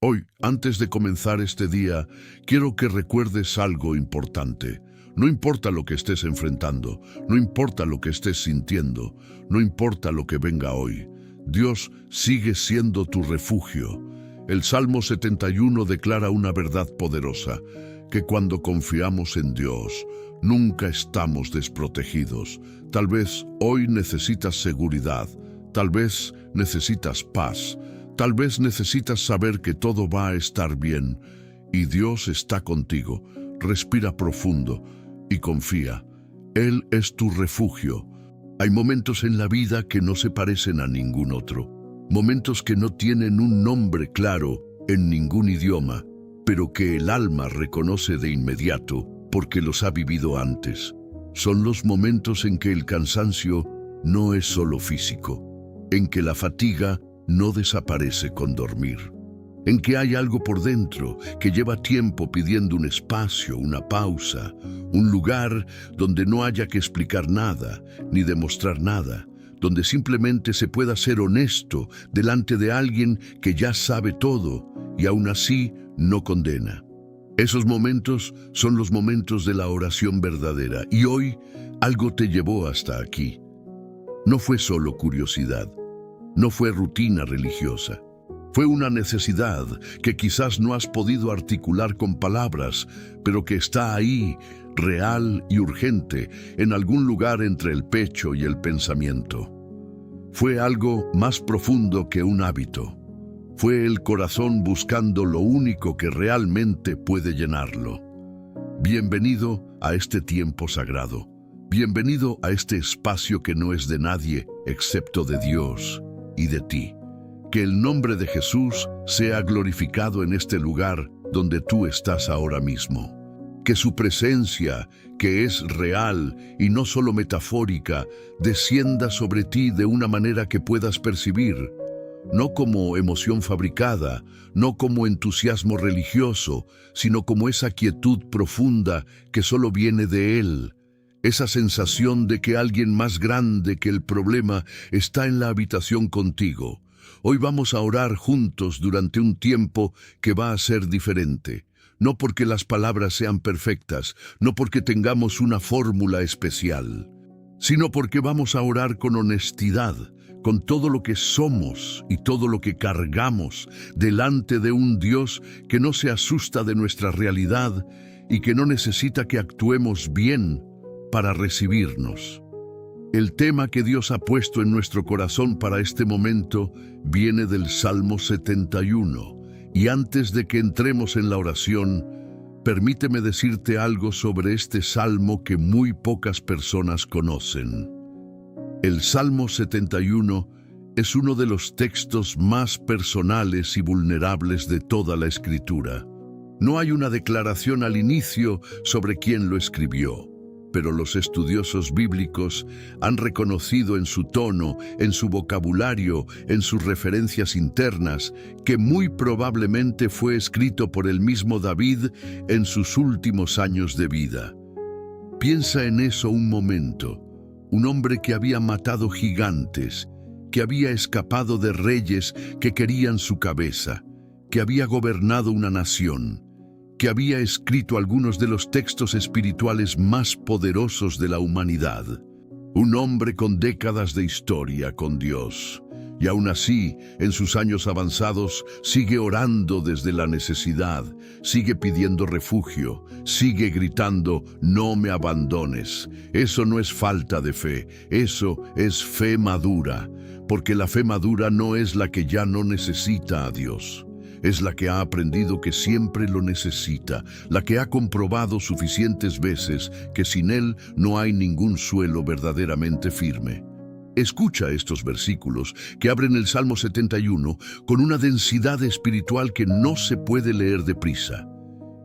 Hoy, antes de comenzar este día, quiero que recuerdes algo importante. No importa lo que estés enfrentando, no importa lo que estés sintiendo, no importa lo que venga hoy, Dios sigue siendo tu refugio. El Salmo 71 declara una verdad poderosa, que cuando confiamos en Dios, nunca estamos desprotegidos. Tal vez hoy necesitas seguridad, tal vez necesitas paz, tal vez necesitas saber que todo va a estar bien y Dios está contigo. Respira profundo y confía. Él es tu refugio. Hay momentos en la vida que no se parecen a ningún otro. Momentos que no tienen un nombre claro en ningún idioma, pero que el alma reconoce de inmediato porque los ha vivido antes. Son los momentos en que el cansancio no es solo físico, en que la fatiga no desaparece con dormir, en que hay algo por dentro que lleva tiempo pidiendo un espacio, una pausa, un lugar donde no haya que explicar nada ni demostrar nada, donde simplemente se pueda ser honesto delante de alguien que ya sabe todo y aún así no condena. Esos momentos son los momentos de la oración verdadera y hoy algo te llevó hasta aquí. No fue solo curiosidad, no fue rutina religiosa. Fue una necesidad que quizás no has podido articular con palabras, pero que está ahí, real y urgente, en algún lugar entre el pecho y el pensamiento. Fue algo más profundo que un hábito. Fue el corazón buscando lo único que realmente puede llenarlo. Bienvenido a este tiempo sagrado. Bienvenido a este espacio que no es de nadie excepto de Dios y de ti. Que el nombre de Jesús sea glorificado en este lugar donde tú estás ahora mismo. Que su presencia, que es real y no solo metafórica, descienda sobre ti de una manera que puedas percibir, no como emoción fabricada, no como entusiasmo religioso, sino como esa quietud profunda que solo viene de Él. Esa sensación de que alguien más grande que el problema está en la habitación contigo. Hoy vamos a orar juntos durante un tiempo que va a ser diferente. No porque las palabras sean perfectas, no porque tengamos una fórmula especial, sino porque vamos a orar con honestidad, con todo lo que somos y todo lo que cargamos delante de un Dios que no se asusta de nuestra realidad y que no necesita que actuemos bien para recibirnos. El tema que Dios ha puesto en nuestro corazón para este momento viene del Salmo 71. Y antes de que entremos en la oración, permíteme decirte algo sobre este salmo que muy pocas personas conocen. El Salmo 71 es uno de los textos más personales y vulnerables de toda la Escritura. No hay una declaración al inicio sobre quién lo escribió, pero los estudiosos bíblicos han reconocido en su tono, en su vocabulario, en sus referencias internas, que muy probablemente fue escrito por el mismo David en sus últimos años de vida. Piensa en eso un momento. Un hombre que había matado gigantes, que había escapado de reyes que querían su cabeza, que había gobernado una nación, que había escrito algunos de los textos espirituales más poderosos de la humanidad. Un hombre con décadas de historia con Dios. Y aún así, en sus años avanzados, sigue orando desde la necesidad, sigue pidiendo refugio, sigue gritando, no me abandones. Eso no es falta de fe, eso es fe madura, porque la fe madura no es la que ya no necesita a Dios. Es la que ha aprendido que siempre lo necesita, la que ha comprobado suficientes veces que sin Él no hay ningún suelo verdaderamente firme. Escucha estos versículos que abren el Salmo 71 con una densidad espiritual que no se puede leer deprisa.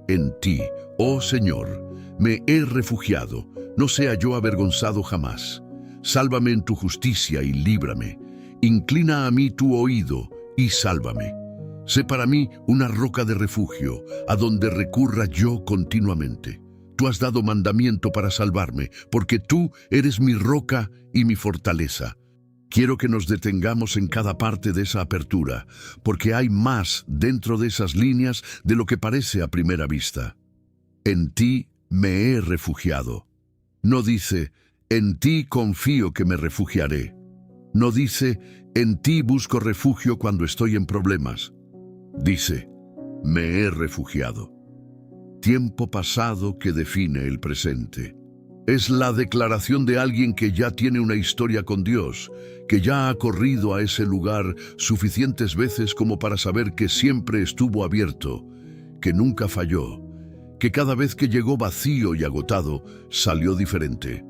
En ti, oh Señor, me he refugiado, no sea yo avergonzado jamás. Sálvame en tu justicia y líbrame. Inclina a mí tu oído y sálvame. Sé para mí una roca de refugio, a donde recurra yo continuamente. Tú has dado mandamiento para salvarme, porque tú eres mi roca y mi fortaleza. Quiero que nos detengamos en cada parte de esa apertura, porque hay más dentro de esas líneas de lo que parece a primera vista. En ti me he refugiado. No dice, en ti confío que me refugiaré. No dice, en ti busco refugio cuando estoy en problemas. Dice, me he refugiado. Tiempo pasado que define el presente. Es la declaración de alguien que ya tiene una historia con Dios, que ya ha corrido a ese lugar suficientes veces como para saber que siempre estuvo abierto, que nunca falló, que cada vez que llegó vacío y agotado, salió diferente.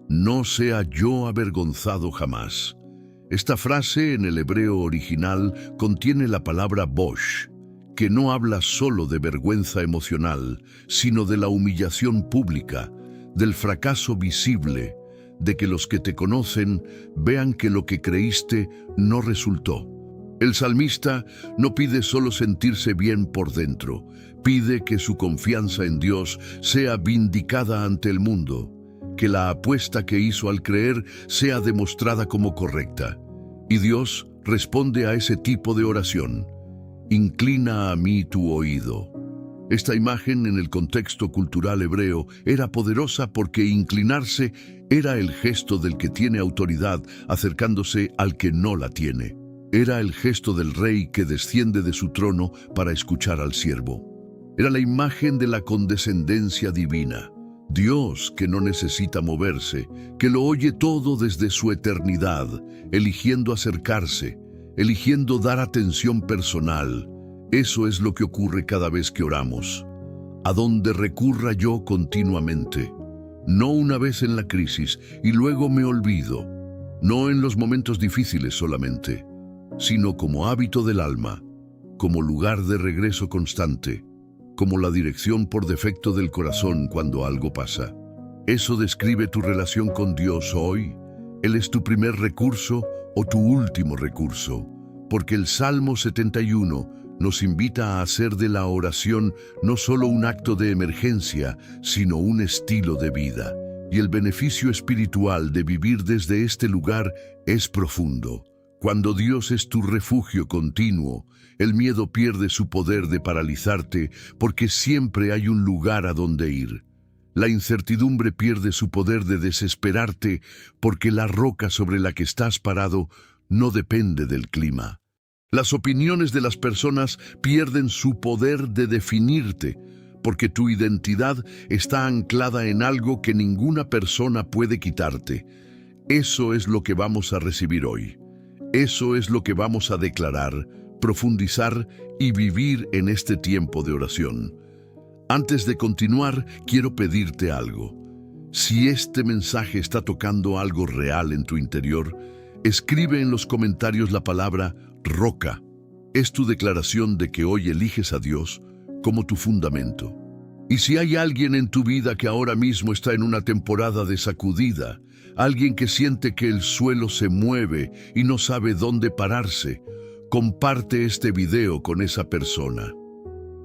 No sea yo avergonzado jamás. Esta frase en el hebreo original contiene la palabra bosh, que no habla solo de vergüenza emocional, sino de la humillación pública, del fracaso visible, de que los que te conocen vean que lo que creíste no resultó. El salmista no pide solo sentirse bien por dentro, pide que su confianza en Dios sea vindicada ante el mundo, que la apuesta que hizo al creer sea demostrada como correcta. Y Dios responde a ese tipo de oración. Inclina a mí tu oído. Esta imagen en el contexto cultural hebreo era poderosa porque inclinarse era el gesto del que tiene autoridad acercándose al que no la tiene. Era el gesto del rey que desciende de su trono para escuchar al siervo. Era la imagen de la condescendencia divina. Dios que no necesita moverse, que lo oye todo desde su eternidad, eligiendo acercarse, eligiendo dar atención personal. Eso es lo que ocurre cada vez que oramos. A donde recurra yo continuamente. No una vez en la crisis y luego me olvido. No en los momentos difíciles solamente, sino como hábito del alma, como lugar de regreso constante, como la dirección por defecto del corazón cuando algo pasa. ¿Eso describe tu relación con Dios hoy? ¿Él es tu primer recurso o tu último recurso? Porque el Salmo 71 nos invita a hacer de la oración no solo un acto de emergencia, sino un estilo de vida. Y el beneficio espiritual de vivir desde este lugar es profundo. Cuando Dios es tu refugio continuo, el miedo pierde su poder de paralizarte porque siempre hay un lugar a donde ir. La incertidumbre pierde su poder de desesperarte porque la roca sobre la que estás parado no depende del clima. Las opiniones de las personas pierden su poder de definirte, porque tu identidad está anclada en algo que ninguna persona puede quitarte. Eso es lo que vamos a recibir hoy. Eso es lo que vamos a declarar, profundizar y vivir en este tiempo de oración. Antes de continuar, quiero pedirte algo. Si este mensaje está tocando algo real en tu interior, escribe en los comentarios la palabra roca. Es tu declaración de que hoy eliges a Dios como tu fundamento. Y si hay alguien en tu vida que ahora mismo está en una temporada de sacudida, alguien que siente que el suelo se mueve y no sabe dónde pararse, comparte este video con esa persona.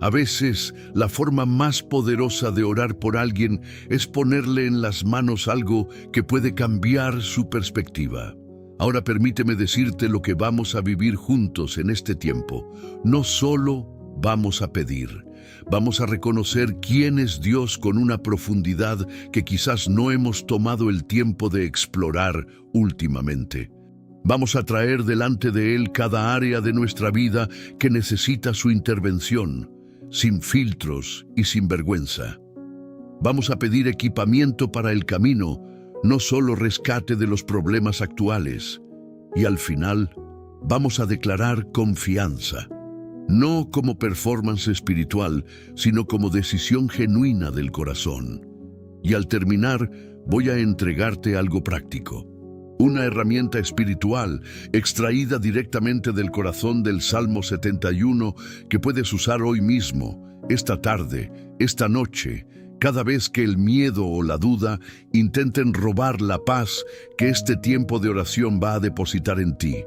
A veces, la forma más poderosa de orar por alguien es ponerle en las manos algo que puede cambiar su perspectiva. Ahora permíteme decirte lo que vamos a vivir juntos en este tiempo. No solo vamos a pedir, vamos a reconocer quién es Dios con una profundidad que quizás no hemos tomado el tiempo de explorar últimamente. Vamos a traer delante de Él cada área de nuestra vida que necesita su intervención, sin filtros y sin vergüenza. Vamos a pedir equipamiento para el camino, no solo rescate de los problemas actuales. Y al final, vamos a declarar confianza, no como performance espiritual, sino como decisión genuina del corazón. Y al terminar, voy a entregarte algo práctico. Una herramienta espiritual extraída directamente del corazón del Salmo 71 que puedes usar hoy mismo, esta tarde, esta noche, cada vez que el miedo o la duda intenten robar la paz que este tiempo de oración va a depositar en ti.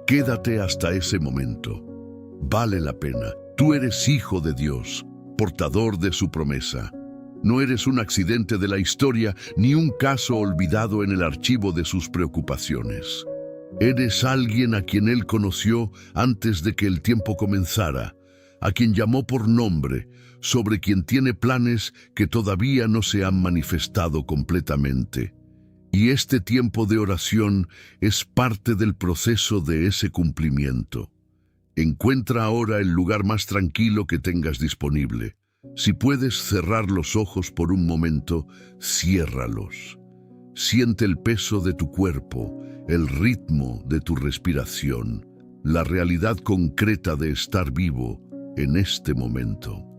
Quédate hasta ese momento. Vale la pena. Tú eres hijo de Dios, portador de su promesa. No eres un accidente de la historia ni un caso olvidado en el archivo de sus preocupaciones. Eres alguien a quien Él conoció antes de que el tiempo comenzara, a quien llamó por nombre, sobre quien tiene planes que todavía no se han manifestado completamente. Y este tiempo de oración es parte del proceso de ese cumplimiento. Encuentra ahora el lugar más tranquilo que tengas disponible. Si puedes cerrar los ojos por un momento, ciérralos. Siente el peso de tu cuerpo, el ritmo de tu respiración, la realidad concreta de estar vivo en este momento.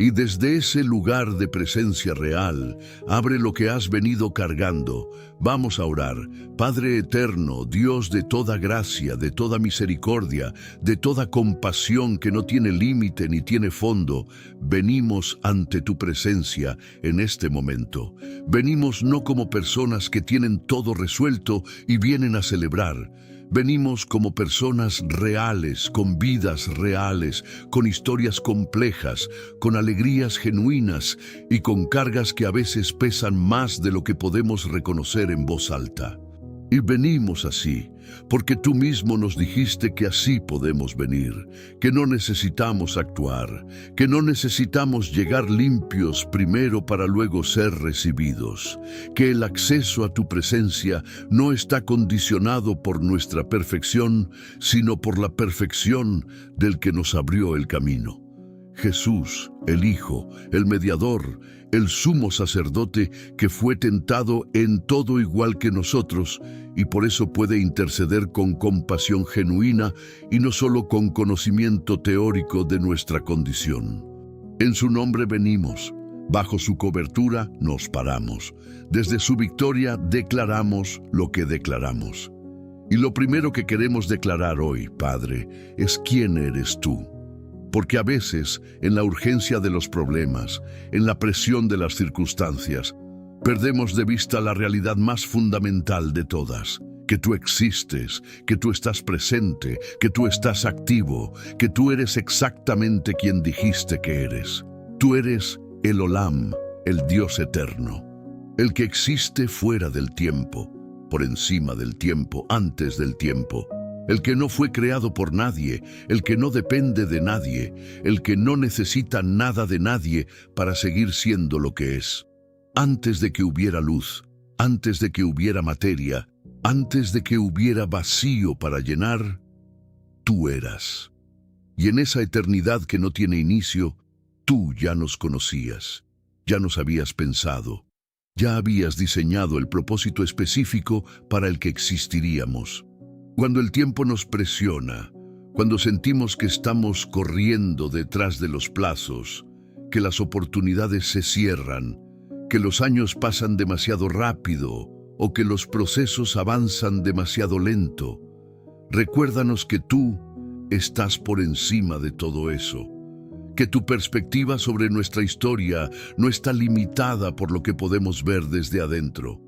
Y desde ese lugar de presencia real, abre lo que has venido cargando. Vamos a orar. Padre eterno, Dios de toda gracia, de toda misericordia, de toda compasión que no tiene límite ni tiene fondo, venimos ante tu presencia en este momento. Venimos no como personas que tienen todo resuelto y vienen a celebrar. Venimos como personas reales, con vidas reales, con historias complejas, con alegrías genuinas y con cargas que a veces pesan más de lo que podemos reconocer en voz alta. Y venimos así, porque tú mismo nos dijiste que así podemos venir, que no necesitamos actuar, que no necesitamos llegar limpios primero para luego ser recibidos, que el acceso a tu presencia no está condicionado por nuestra perfección, sino por la perfección del que nos abrió el camino. Jesús, el Hijo, el Mediador, el Sumo Sacerdote que fue tentado en todo igual que nosotros y por eso puede interceder con compasión genuina y no solo con conocimiento teórico de nuestra condición. En su nombre venimos, bajo su cobertura nos paramos, desde su victoria declaramos lo que declaramos. Y lo primero que queremos declarar hoy, Padre, es quién eres tú. Porque a veces, en la urgencia de los problemas, en la presión de las circunstancias, perdemos de vista la realidad más fundamental de todas, que tú existes, que tú estás presente, que tú estás activo, que tú eres exactamente quien dijiste que eres. Tú eres el Olam, el Dios eterno, el que existe fuera del tiempo, por encima del tiempo, antes del tiempo. El que no fue creado por nadie, el que no depende de nadie, el que no necesita nada de nadie para seguir siendo lo que es. Antes de que hubiera luz, antes de que hubiera materia, antes de que hubiera vacío para llenar, tú eras. Y en esa eternidad que no tiene inicio, tú ya nos conocías, ya nos habías pensado, ya habías diseñado el propósito específico para el que existiríamos. Cuando el tiempo nos presiona, cuando sentimos que estamos corriendo detrás de los plazos, que las oportunidades se cierran, que los años pasan demasiado rápido o que los procesos avanzan demasiado lento, recuérdanos que tú estás por encima de todo eso, que tu perspectiva sobre nuestra historia no está limitada por lo que podemos ver desde adentro,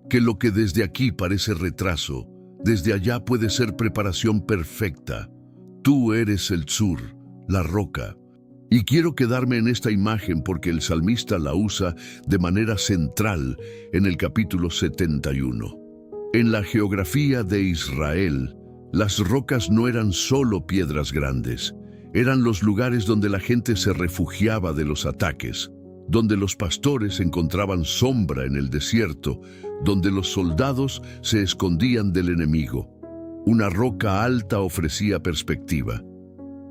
que lo que desde aquí parece retraso, desde allá puede ser preparación perfecta. Tú eres el Tzur, la roca. Y quiero quedarme en esta imagen porque el salmista la usa de manera central en el capítulo 71. En la geografía de Israel, las rocas no eran solo piedras grandes, eran los lugares donde la gente se refugiaba de los ataques, donde los pastores encontraban sombra en el desierto, donde los soldados se escondían del enemigo. Una roca alta ofrecía perspectiva.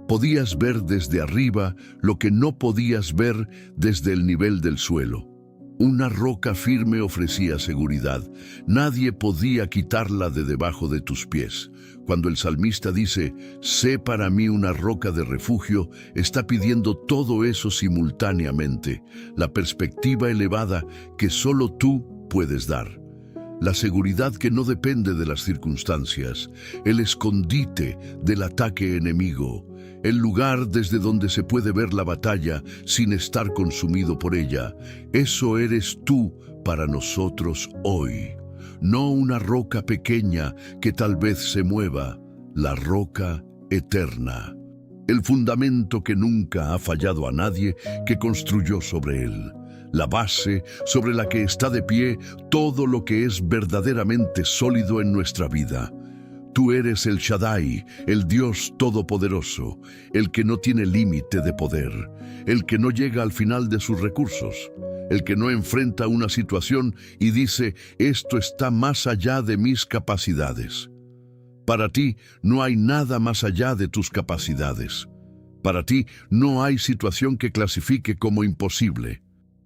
Podías ver desde arriba lo que no podías ver desde el nivel del suelo. Una roca firme ofrecía seguridad. Nadie podía quitarla de debajo de tus pies. Cuando el salmista dice, sé para mí una roca de refugio, está pidiendo todo eso simultáneamente, la perspectiva elevada que solo tú puedes dar. La seguridad que no depende de las circunstancias, el escondite del ataque enemigo, el lugar desde donde se puede ver la batalla sin estar consumido por ella. Eso eres tú para nosotros hoy. No una roca pequeña que tal vez se mueva, la roca eterna. El fundamento que nunca ha fallado a nadie que construyó sobre él. La base sobre la que está de pie todo lo que es verdaderamente sólido en nuestra vida. Tú eres el Shaddai, el Dios Todopoderoso, el que no tiene límite de poder, el que no llega al final de sus recursos, el que no enfrenta una situación y dice, esto está más allá de mis capacidades. Para ti no hay nada más allá de tus capacidades. Para ti no hay situación que clasifique como imposible.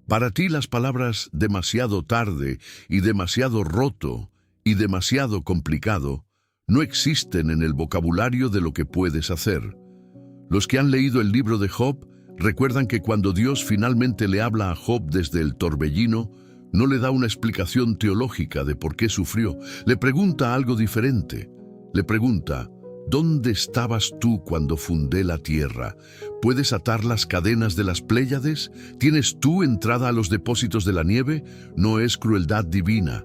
Para ti las palabras demasiado tarde y demasiado roto y demasiado complicado no existen en el vocabulario de lo que puedes hacer. Los que han leído el libro de Job recuerdan que cuando Dios finalmente le habla a Job desde el torbellino, no le da una explicación teológica de por qué sufrió. Le pregunta algo diferente. Le pregunta, ¿dónde estabas tú cuando fundé la tierra? ¿Puedes atar las cadenas de las Pléyades? ¿Tienes tú entrada a los depósitos de la nieve? No es crueldad divina.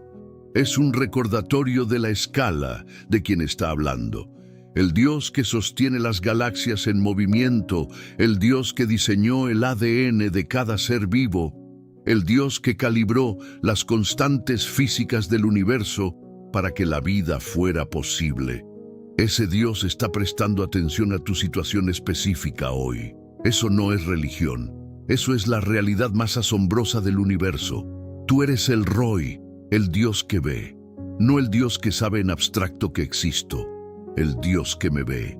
Es un recordatorio de la escala de quien está hablando. El Dios que sostiene las galaxias en movimiento, el Dios que diseñó el ADN de cada ser vivo, el Dios que calibró las constantes físicas del universo para que la vida fuera posible. Ese Dios está prestando atención a tu situación específica hoy. Eso no es religión. Eso es la realidad más asombrosa del universo. Tú eres el Roy, el Dios que ve, no el Dios que sabe en abstracto que existo, el Dios que me ve,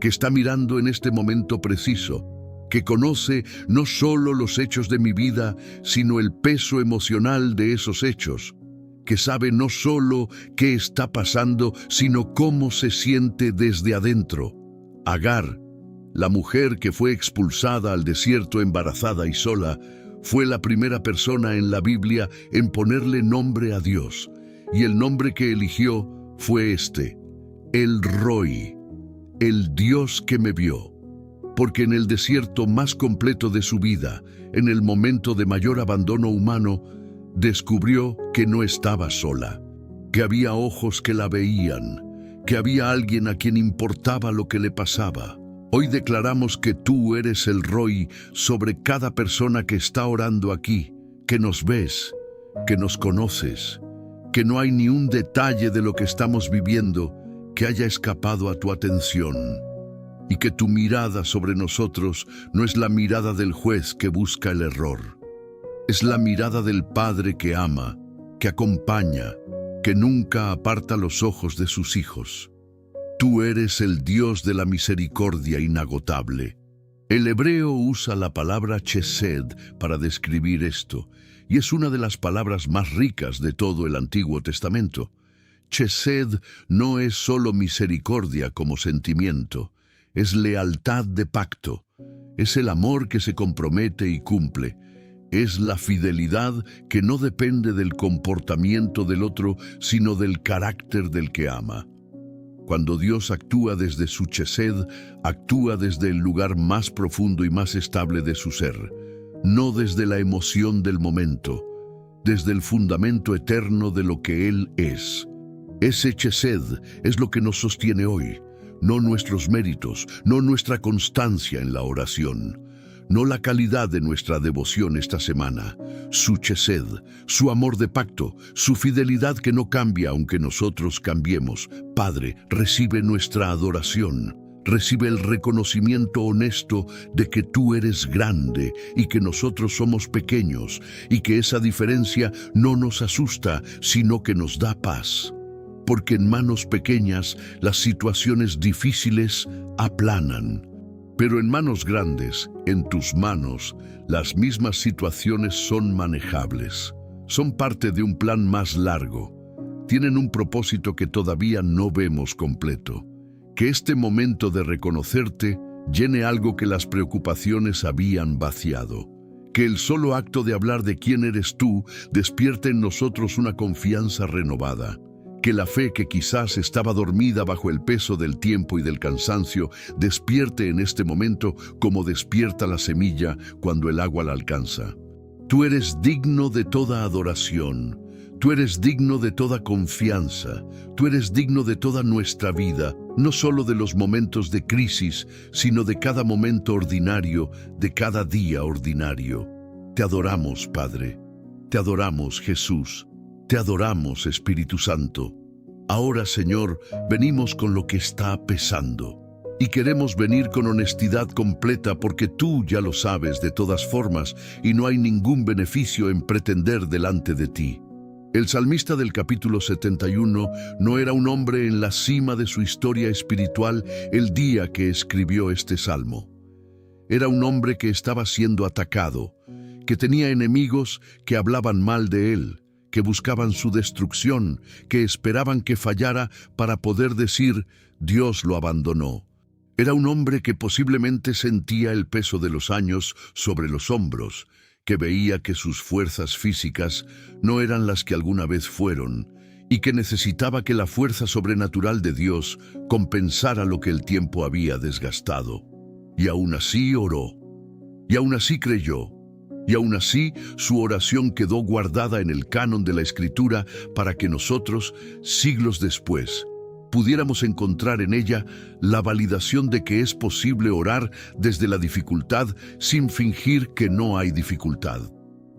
que está mirando en este momento preciso, que conoce no solo los hechos de mi vida, sino el peso emocional de esos hechos, que sabe no solo qué está pasando, sino cómo se siente desde adentro. Agar, la mujer que fue expulsada al desierto embarazada y sola, fue la primera persona en la Biblia en ponerle nombre a Dios, y el nombre que eligió fue este, el Roy, el Dios que me vio, porque en el desierto más completo de su vida, en el momento de mayor abandono humano, descubrió que no estaba sola, que había ojos que la veían, que había alguien a quien importaba lo que le pasaba. Hoy declaramos que tú eres el Roy sobre cada persona que está orando aquí, que nos ves, que nos conoces, que no hay ni un detalle de lo que estamos viviendo que haya escapado a tu atención, y que tu mirada sobre nosotros no es la mirada del juez que busca el error. Es la mirada del Padre que ama, que acompaña, que nunca aparta los ojos de sus hijos. Tú eres el Dios de la misericordia inagotable. El hebreo usa la palabra chesed para describir esto, y es una de las palabras más ricas de todo el Antiguo Testamento. Chesed no es solo misericordia como sentimiento, es lealtad de pacto, es el amor que se compromete y cumple, es la fidelidad que no depende del comportamiento del otro, sino del carácter del que ama. Cuando Dios actúa desde su chesed, actúa desde el lugar más profundo y más estable de su ser, no desde la emoción del momento, desde el fundamento eterno de lo que Él es. Ese chesed es lo que nos sostiene hoy, no nuestros méritos, no nuestra constancia en la oración, no la calidad de nuestra devoción esta semana, su chesed, su amor de pacto, su fidelidad que no cambia aunque nosotros cambiemos. Padre, recibe nuestra adoración, recibe el reconocimiento honesto de que tú eres grande y que nosotros somos pequeños y que esa diferencia no nos asusta, sino que nos da paz. Porque en manos pequeñas las situaciones difíciles aplanan. Pero en manos grandes, en tus manos, las mismas situaciones son manejables. Son parte de un plan más largo. Tienen un propósito que todavía no vemos completo. Que este momento de reconocerte llene algo que las preocupaciones habían vaciado. Que el solo acto de hablar de quién eres tú despierte en nosotros una confianza renovada. Que la fe que quizás estaba dormida bajo el peso del tiempo y del cansancio despierte en este momento como despierta la semilla cuando el agua la alcanza. Tú eres digno de toda adoración, tú eres digno de toda confianza, tú eres digno de toda nuestra vida, no solo de los momentos de crisis, sino de cada momento ordinario, de cada día ordinario. Te adoramos, Padre, te adoramos, Jesús. Te adoramos, Espíritu Santo. Ahora, Señor, venimos con lo que está pesando. Y queremos venir con honestidad completa porque tú ya lo sabes de todas formas y no hay ningún beneficio en pretender delante de ti. El salmista del capítulo 71 no era un hombre en la cima de su historia espiritual el día que escribió este salmo. Era un hombre que estaba siendo atacado, que tenía enemigos que hablaban mal de él, que buscaban su destrucción, que esperaban que fallara para poder decir, Dios lo abandonó. Era un hombre que posiblemente sentía el peso de los años sobre los hombros, que veía que sus fuerzas físicas no eran las que alguna vez fueron, y que necesitaba que la fuerza sobrenatural de Dios compensara lo que el tiempo había desgastado. Y aún así oró, y aún así creyó, y aún así su oración quedó guardada en el canon de la Escritura para que nosotros, siglos después, pudiéramos encontrar en ella la validación de que es posible orar desde la dificultad sin fingir que no hay dificultad.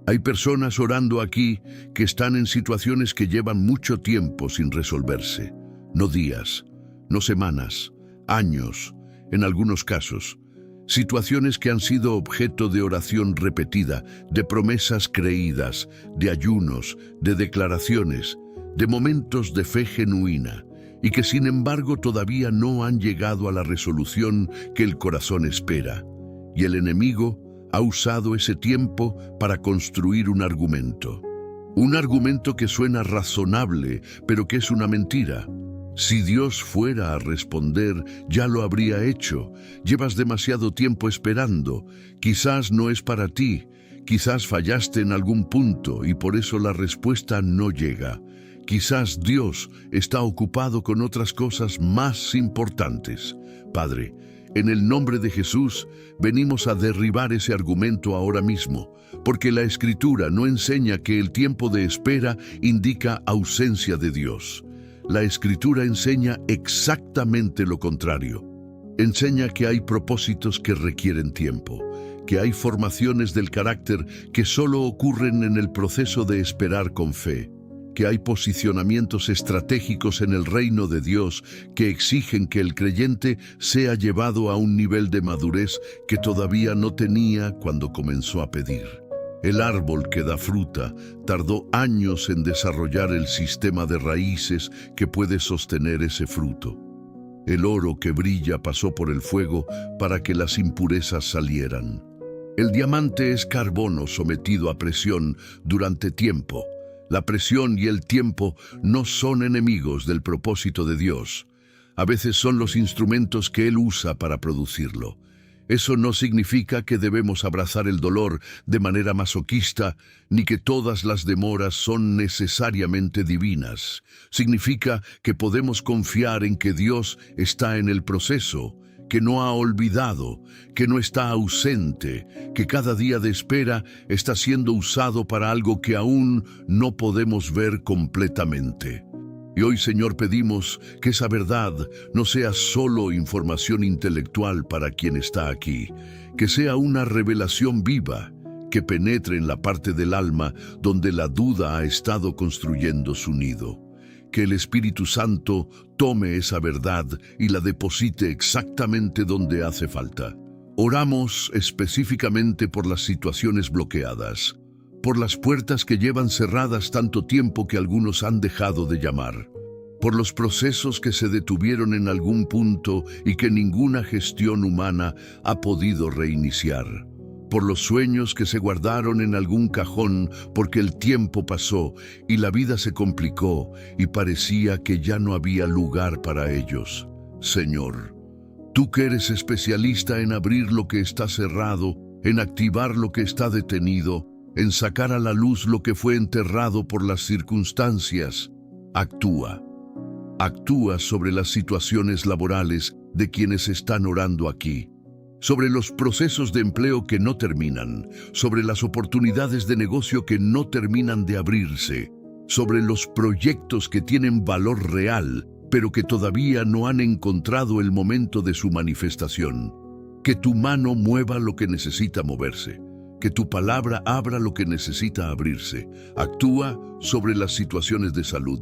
Hay personas orando aquí que están en situaciones que llevan mucho tiempo sin resolverse. No días, no semanas, años, en algunos casos. Situaciones que han sido objeto de oración repetida, de promesas creídas, de ayunos, de declaraciones, de momentos de fe genuina, y que sin embargo todavía no han llegado a la resolución que el corazón espera. Y el enemigo ha usado ese tiempo para construir un argumento. Un argumento que suena razonable, pero que es una mentira. Si Dios fuera a responder, ya lo habría hecho. Llevas demasiado tiempo esperando. Quizás no es para ti. Quizás fallaste en algún punto y por eso la respuesta no llega. Quizás Dios está ocupado con otras cosas más importantes. Padre, en el nombre de Jesús, venimos a derribar ese argumento ahora mismo, porque la Escritura no enseña que el tiempo de espera indica ausencia de Dios. La Escritura enseña exactamente lo contrario. Enseña que hay propósitos que requieren tiempo, que hay formaciones del carácter que solo ocurren en el proceso de esperar con fe, que hay posicionamientos estratégicos en el reino de Dios que exigen que el creyente sea llevado a un nivel de madurez que todavía no tenía cuando comenzó a pedir. El árbol que da fruta tardó años en desarrollar el sistema de raíces que puede sostener ese fruto. El oro que brilla pasó por el fuego para que las impurezas salieran. El diamante es carbono sometido a presión durante tiempo. La presión y el tiempo no son enemigos del propósito de Dios. A veces son los instrumentos que Él usa para producirlo. Eso no significa que debemos abrazar el dolor de manera masoquista, ni que todas las demoras son necesariamente divinas. Significa que podemos confiar en que Dios está en el proceso, que no ha olvidado, que no está ausente, que cada día de espera está siendo usado para algo que aún no podemos ver completamente. Y hoy, Señor, pedimos que esa verdad no sea solo información intelectual para quien está aquí, que sea una revelación viva, que penetre en la parte del alma donde la duda ha estado construyendo su nido. Que el Espíritu Santo tome esa verdad y la deposite exactamente donde hace falta. Oramos específicamente por las situaciones bloqueadas, por las puertas que llevan cerradas tanto tiempo que algunos han dejado de llamar, por los procesos que se detuvieron en algún punto y que ninguna gestión humana ha podido reiniciar, por los sueños que se guardaron en algún cajón porque el tiempo pasó y la vida se complicó y parecía que ya no había lugar para ellos. Señor, tú que eres especialista en abrir lo que está cerrado, en activar lo que está detenido, en sacar a la luz lo que fue enterrado por las circunstancias, actúa. Actúa sobre las situaciones laborales de quienes están orando aquí, sobre los procesos de empleo que no terminan, sobre las oportunidades de negocio que no terminan de abrirse, sobre los proyectos que tienen valor real, pero que todavía no han encontrado el momento de su manifestación. Que tu mano mueva lo que necesita moverse, que tu palabra abra lo que necesita abrirse. Actúa sobre las situaciones de salud.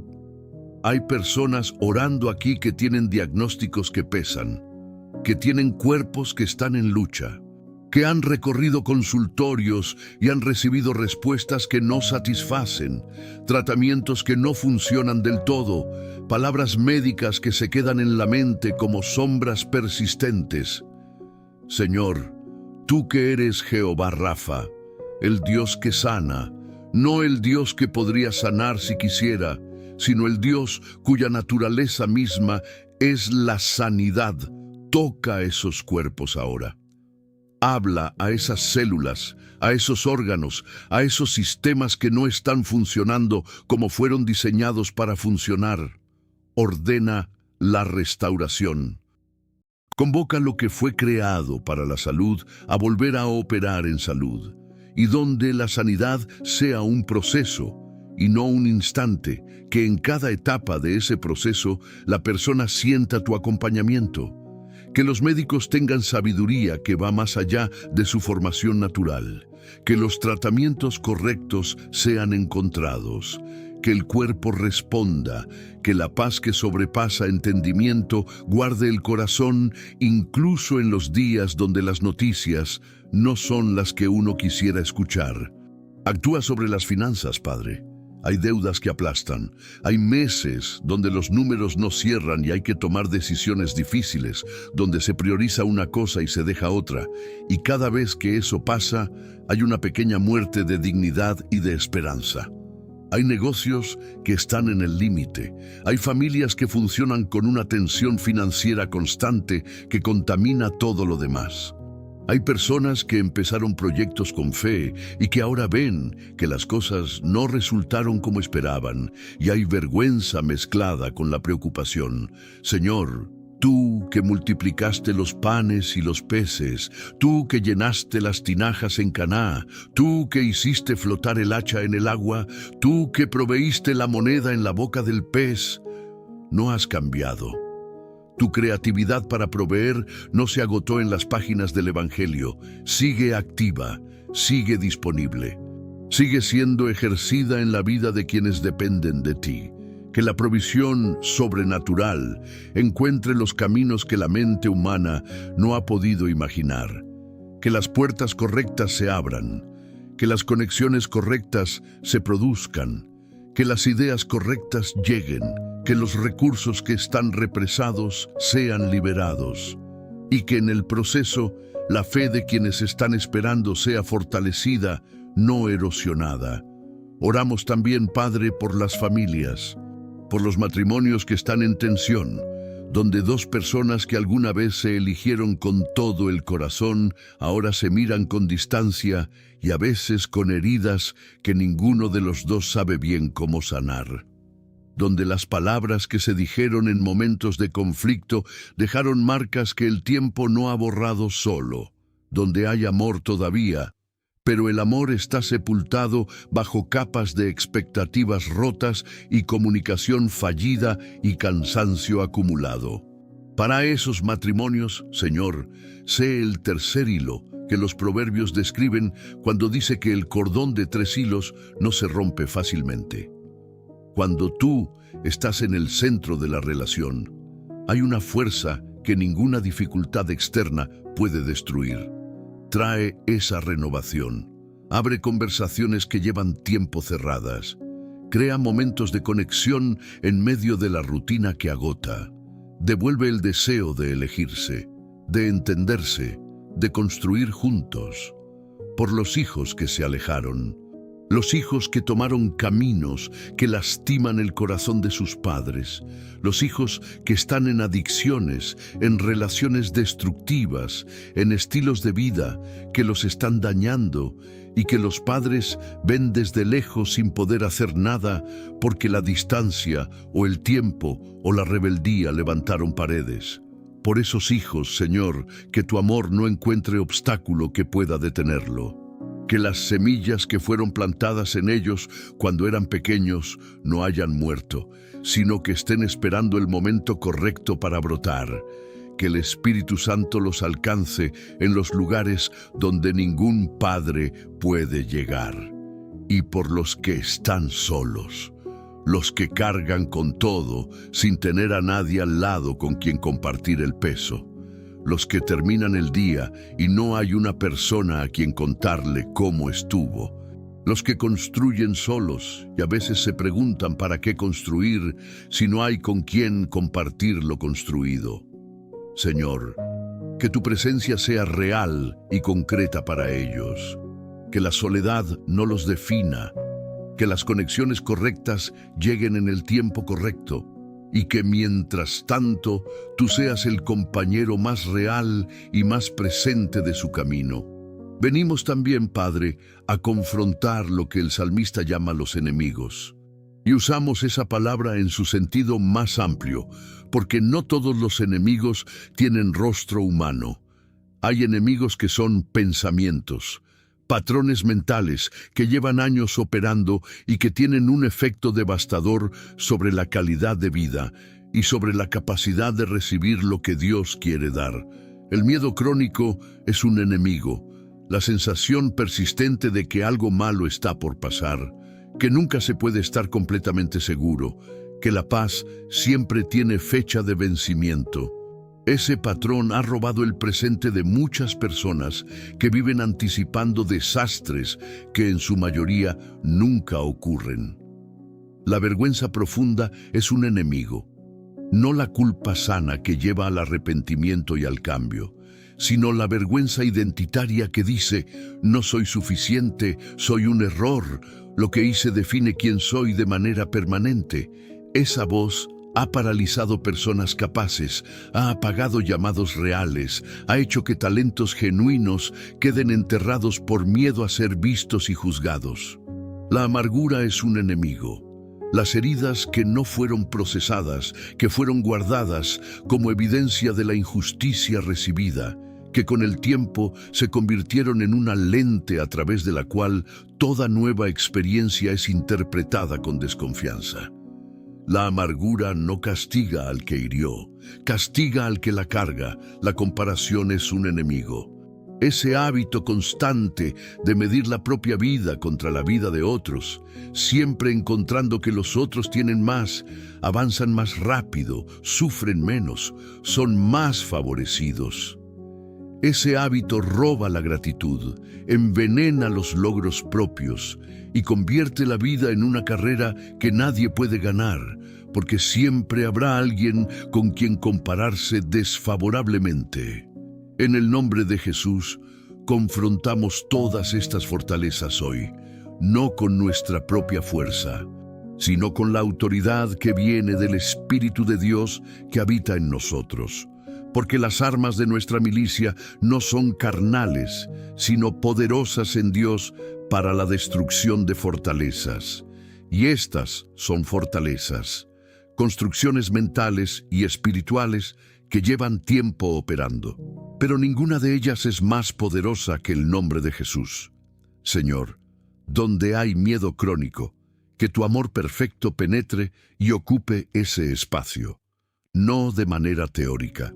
Hay personas orando aquí que tienen diagnósticos que pesan, que tienen cuerpos que están en lucha, que han recorrido consultorios y han recibido respuestas que no satisfacen, tratamientos que no funcionan del todo, palabras médicas que se quedan en la mente como sombras persistentes. Señor, tú que eres Jehová Rafa, el Dios que sana, no el Dios que podría sanar si quisiera, sino el Dios cuya naturaleza misma es la sanidad. Toca esos cuerpos ahora. Habla a esas células, a esos órganos, a esos sistemas que no están funcionando como fueron diseñados para funcionar. Ordena la restauración. Convoca lo que fue creado para la salud a volver a operar en salud, y donde la sanidad sea un proceso y no un instante, que en cada etapa de ese proceso la persona sienta tu acompañamiento. Que los médicos tengan sabiduría que va más allá de su formación natural. Que los tratamientos correctos sean encontrados. Que el cuerpo responda. Que la paz que sobrepasa entendimiento guarde el corazón, incluso en los días donde las noticias no son las que uno quisiera escuchar. Actúa sobre las finanzas, Padre. Hay deudas que aplastan. Hay meses donde los números no cierran y hay que tomar decisiones difíciles, donde se prioriza una cosa y se deja otra. Y cada vez que eso pasa, hay una pequeña muerte de dignidad y de esperanza. Hay negocios que están en el límite. Hay familias que funcionan con una tensión financiera constante que contamina todo lo demás. Hay personas que empezaron proyectos con fe y que ahora ven que las cosas no resultaron como esperaban, y hay vergüenza mezclada con la preocupación. Señor, tú que multiplicaste los panes y los peces, tú que llenaste las tinajas en Caná, tú que hiciste flotar el hacha en el agua, tú que proveíste la moneda en la boca del pez, no has cambiado. Tu creatividad para proveer no se agotó en las páginas del Evangelio. Sigue activa, sigue disponible. Sigue siendo ejercida en la vida de quienes dependen de ti. Que la provisión sobrenatural encuentre los caminos que la mente humana no ha podido imaginar. Que las puertas correctas se abran. Que las conexiones correctas se produzcan. Que las ideas correctas lleguen. Que los recursos que están represados sean liberados, y que en el proceso la fe de quienes están esperando sea fortalecida, no erosionada. Oramos también, Padre, por las familias, por los matrimonios que están en tensión, donde dos personas que alguna vez se eligieron con todo el corazón, ahora se miran con distancia y a veces con heridas que ninguno de los dos sabe bien cómo sanar. Donde las palabras que se dijeron en momentos de conflicto dejaron marcas que el tiempo no ha borrado solo, donde hay amor todavía, pero el amor está sepultado bajo capas de expectativas rotas y comunicación fallida y cansancio acumulado. Para esos matrimonios, Señor, sé el tercer hilo que los proverbios describen cuando dice que el cordón de 3 hilos no se rompe fácilmente. Cuando tú estás en el centro de la relación, hay una fuerza que ninguna dificultad externa puede destruir. Trae esa renovación. Abre conversaciones que llevan tiempo cerradas. Crea momentos de conexión en medio de la rutina que agota. Devuelve el deseo de elegirse, de entenderse, de construir juntos. Por los hijos que se alejaron. Los hijos que tomaron caminos que lastiman el corazón de sus padres. Los hijos que están en adicciones, en relaciones destructivas, en estilos de vida que los están dañando y que los padres ven desde lejos sin poder hacer nada porque la distancia o el tiempo o la rebeldía levantaron paredes. Por esos hijos, Señor, que tu amor no encuentre obstáculo que pueda detenerlo. Que las semillas que fueron plantadas en ellos cuando eran pequeños no hayan muerto, sino que estén esperando el momento correcto para brotar. Que el Espíritu Santo los alcance en los lugares donde ningún padre puede llegar. Y por los que están solos, los que cargan con todo sin tener a nadie al lado con quien compartir el peso, los que terminan el día y no hay una persona a quien contarle cómo estuvo, los que construyen solos y a veces se preguntan para qué construir si no hay con quien compartir lo construido. Señor, que tu presencia sea real y concreta para ellos, que la soledad no los defina, que las conexiones correctas lleguen en el tiempo correcto y que mientras tanto tú seas el compañero más real y más presente de su camino. Venimos también, Padre, a confrontar lo que el salmista llama los enemigos. Y usamos esa palabra en su sentido más amplio, porque no todos los enemigos tienen rostro humano. Hay enemigos que son pensamientos, patrones mentales que llevan años operando y que tienen un efecto devastador sobre la calidad de vida y sobre la capacidad de recibir lo que Dios quiere dar. El miedo crónico es un enemigo, la sensación persistente de que algo malo está por pasar, que nunca se puede estar completamente seguro, que la paz siempre tiene fecha de vencimiento. Ese patrón ha robado el presente de muchas personas que viven anticipando desastres que en su mayoría nunca ocurren. La vergüenza profunda es un enemigo, no la culpa sana que lleva al arrepentimiento y al cambio, sino la vergüenza identitaria que dice, no soy suficiente, soy un error, lo que hice define quién soy de manera permanente. Esa voz ha paralizado personas capaces, ha apagado llamados reales, ha hecho que talentos genuinos queden enterrados por miedo a ser vistos y juzgados. La amargura es un enemigo. Las heridas que no fueron procesadas, que fueron guardadas como evidencia de la injusticia recibida, que con el tiempo se convirtieron en una lente a través de la cual toda nueva experiencia es interpretada con desconfianza. La amargura no castiga al que hirió, castiga al que la carga. La comparación es un enemigo. Ese hábito constante de medir la propia vida contra la vida de otros, siempre encontrando que los otros tienen más, avanzan más rápido, sufren menos, son más favorecidos. Ese hábito roba la gratitud, envenena los logros propios y convierte la vida en una carrera que nadie puede ganar, porque siempre habrá alguien con quien compararse desfavorablemente. En el nombre de Jesús, confrontamos todas estas fortalezas hoy, no con nuestra propia fuerza, sino con la autoridad que viene del Espíritu de Dios que habita en nosotros. Porque las armas de nuestra milicia no son carnales, sino poderosas en Dios para la destrucción de fortalezas. Y estas son fortalezas, construcciones mentales y espirituales que llevan tiempo operando. Pero ninguna de ellas es más poderosa que el nombre de Jesús. Señor, donde hay miedo crónico, que tu amor perfecto penetre y ocupe ese espacio, no de manera teórica,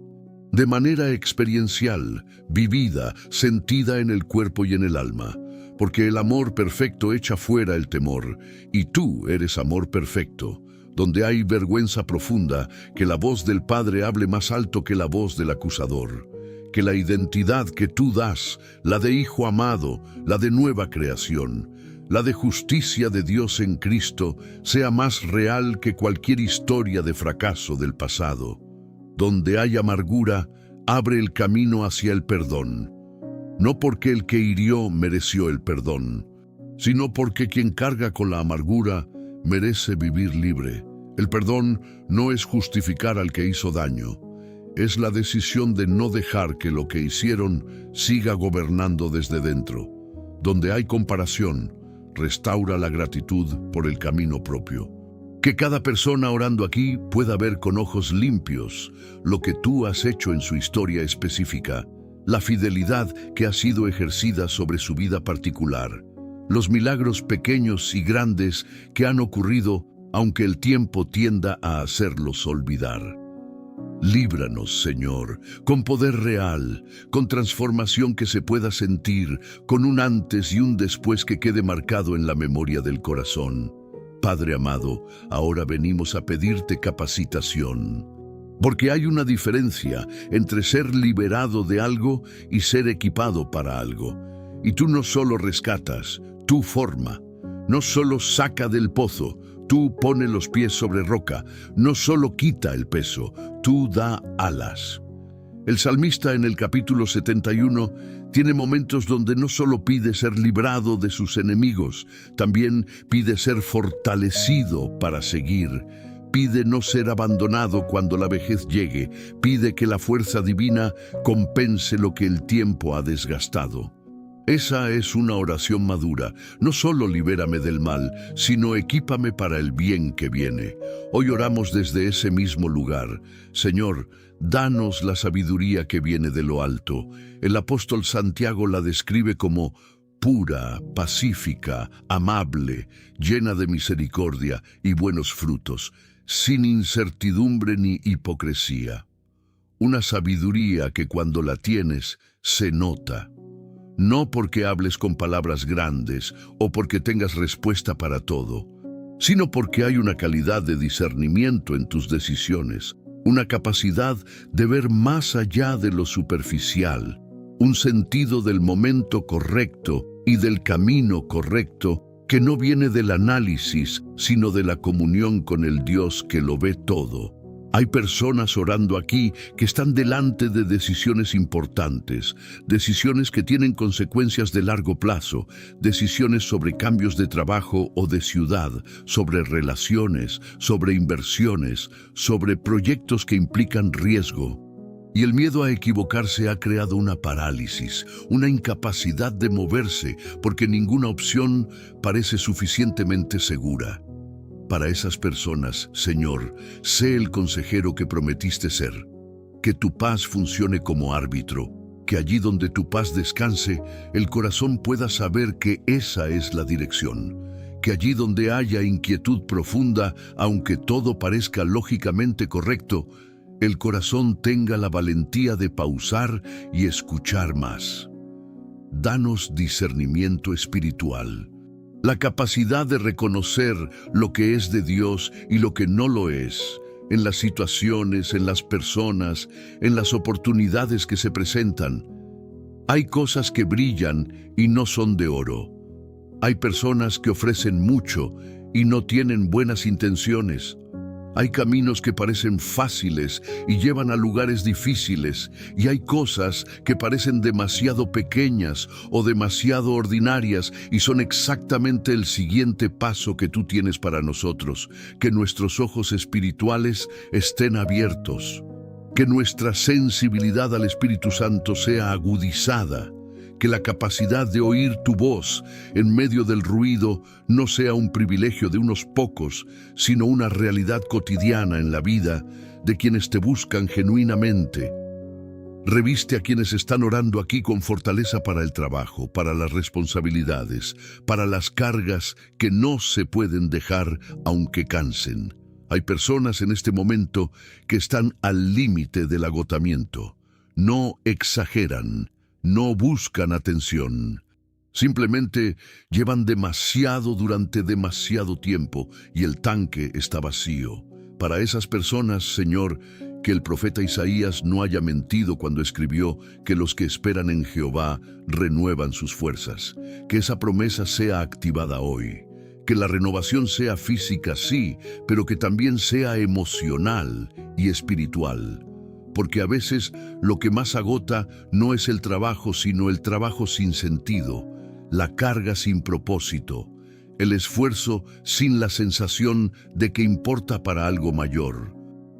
de manera experiencial, vivida, sentida en el cuerpo y en el alma, porque el amor perfecto echa fuera el temor, y tú eres amor perfecto. Donde hay vergüenza profunda, que la voz del Padre hable más alto que la voz del acusador. Que la identidad que tú das, la de Hijo amado, la de nueva creación, la de justicia de Dios en Cristo, sea más real que cualquier historia de fracaso del pasado. Donde hay amargura, abre el camino hacia el perdón. No porque el que hirió mereció el perdón, sino porque quien carga con la amargura merece vivir libre. El perdón no es justificar al que hizo daño, es la decisión de no dejar que lo que hicieron siga gobernando desde dentro. Donde hay comparación, restaura la gratitud por el camino propio. Que cada persona orando aquí pueda ver con ojos limpios lo que tú has hecho en su historia específica, la fidelidad que ha sido ejercida sobre su vida particular, los milagros pequeños y grandes que han ocurrido aunque el tiempo tienda a hacerlos olvidar. Líbranos, Señor, con poder real, con transformación que se pueda sentir, con un antes y un después que quede marcado en la memoria del corazón. Padre amado, ahora venimos a pedirte capacitación. Porque hay una diferencia entre ser liberado de algo y ser equipado para algo. Y tú no solo rescatas, tú forma. No solo saca del pozo, tú pone los pies sobre roca. No solo quita el peso, tú da alas. El salmista en el capítulo 71 tiene momentos donde no solo pide ser librado de sus enemigos, también pide ser fortalecido para seguir. Pide no ser abandonado cuando la vejez llegue, pide que la fuerza divina compense lo que el tiempo ha desgastado. Esa es una oración madura. No solo libérame del mal, sino equípame para el bien que viene. Hoy oramos desde ese mismo lugar. Señor, danos la sabiduría que viene de lo alto. El apóstol Santiago la describe como pura, pacífica, amable, llena de misericordia y buenos frutos, sin incertidumbre ni hipocresía. Una sabiduría que cuando la tienes se nota. No porque hables con palabras grandes o porque tengas respuesta para todo, sino porque hay una calidad de discernimiento en tus decisiones, una capacidad de ver más allá de lo superficial, un sentido del momento correcto y del camino correcto que no viene del análisis, sino de la comunión con el Dios que lo ve todo. Hay personas orando aquí que están delante de decisiones importantes, decisiones que tienen consecuencias de largo plazo, decisiones sobre cambios de trabajo o de ciudad, sobre relaciones, sobre inversiones, sobre proyectos que implican riesgo. Y el miedo a equivocarse ha creado una parálisis, una incapacidad de moverse, porque ninguna opción parece suficientemente segura. Para esas personas, Señor, sé el consejero que prometiste ser. Que tu paz funcione como árbitro, que allí donde tu paz descanse, el corazón pueda saber que esa es la dirección. Que allí donde haya inquietud profunda, aunque todo parezca lógicamente correcto, el corazón tenga la valentía de pausar y escuchar más. Danos discernimiento espiritual. La capacidad de reconocer lo que es de Dios y lo que no lo es, en las situaciones, en las personas, en las oportunidades que se presentan. Hay cosas que brillan y no son de oro. Hay personas que ofrecen mucho y no tienen buenas intenciones. Hay caminos que parecen fáciles y llevan a lugares difíciles, y hay cosas que parecen demasiado pequeñas o demasiado ordinarias y son exactamente el siguiente paso que tú tienes para nosotros. Que nuestros ojos espirituales estén abiertos, que nuestra sensibilidad al Espíritu Santo sea agudizada, que la capacidad de oír tu voz en medio del ruido no sea un privilegio de unos pocos, sino una realidad cotidiana en la vida de quienes te buscan genuinamente. Reviste a quienes están orando aquí con fortaleza para el trabajo, para las responsabilidades, para las cargas que no se pueden dejar aunque cansen. Hay personas en este momento que están al límite del agotamiento. No exageran. No buscan atención. Simplemente llevan demasiado durante demasiado tiempo y el tanque está vacío. Para esas personas, Señor, que el profeta Isaías no haya mentido cuando escribió que los que esperan en Jehová renuevan sus fuerzas. Que esa promesa sea activada hoy. Que la renovación sea física, sí, pero que también sea emocional y espiritual. Porque a veces lo que más agota no es el trabajo, sino el trabajo sin sentido, la carga sin propósito, el esfuerzo sin la sensación de que importa para algo mayor.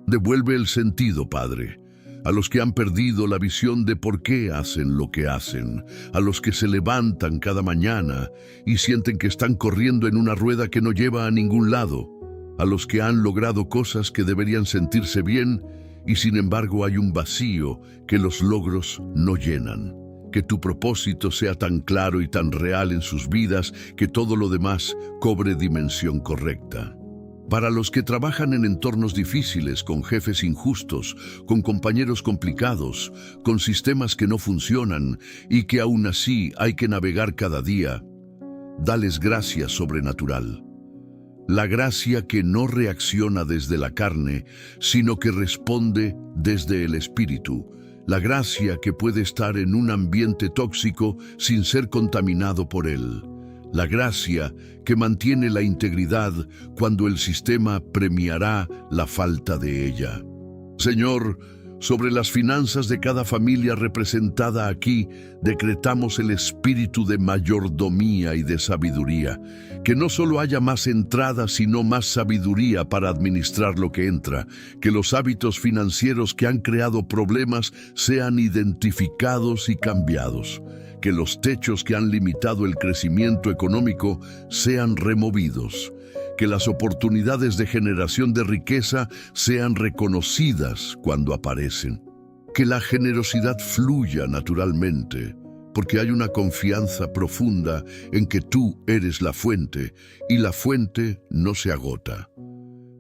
Devuelve el sentido, Padre, a los que han perdido la visión de por qué hacen lo que hacen, a los que se levantan cada mañana y sienten que están corriendo en una rueda que no lleva a ningún lado, a los que han logrado cosas que deberían sentirse bien, y sin embargo hay un vacío que los logros no llenan. Que tu propósito sea tan claro y tan real en sus vidas que todo lo demás cobre dimensión correcta. Para los que trabajan en entornos difíciles, con jefes injustos, con compañeros complicados, con sistemas que no funcionan y que aún así hay que navegar cada día, dales gracia sobrenatural. La gracia que no reacciona desde la carne, sino que responde desde el Espíritu. La gracia que puede estar en un ambiente tóxico sin ser contaminado por él. La gracia que mantiene la integridad cuando el sistema premiará la falta de ella. Señor, sobre las finanzas de cada familia representada aquí, decretamos el espíritu de mayordomía y de sabiduría. Que no solo haya más entrada, sino más sabiduría para administrar lo que entra. Que los hábitos financieros que han creado problemas sean identificados y cambiados. Que los techos que han limitado el crecimiento económico sean removidos. Que las oportunidades de generación de riqueza sean reconocidas cuando aparecen. Que la generosidad fluya naturalmente, porque hay una confianza profunda en que tú eres la fuente y la fuente no se agota.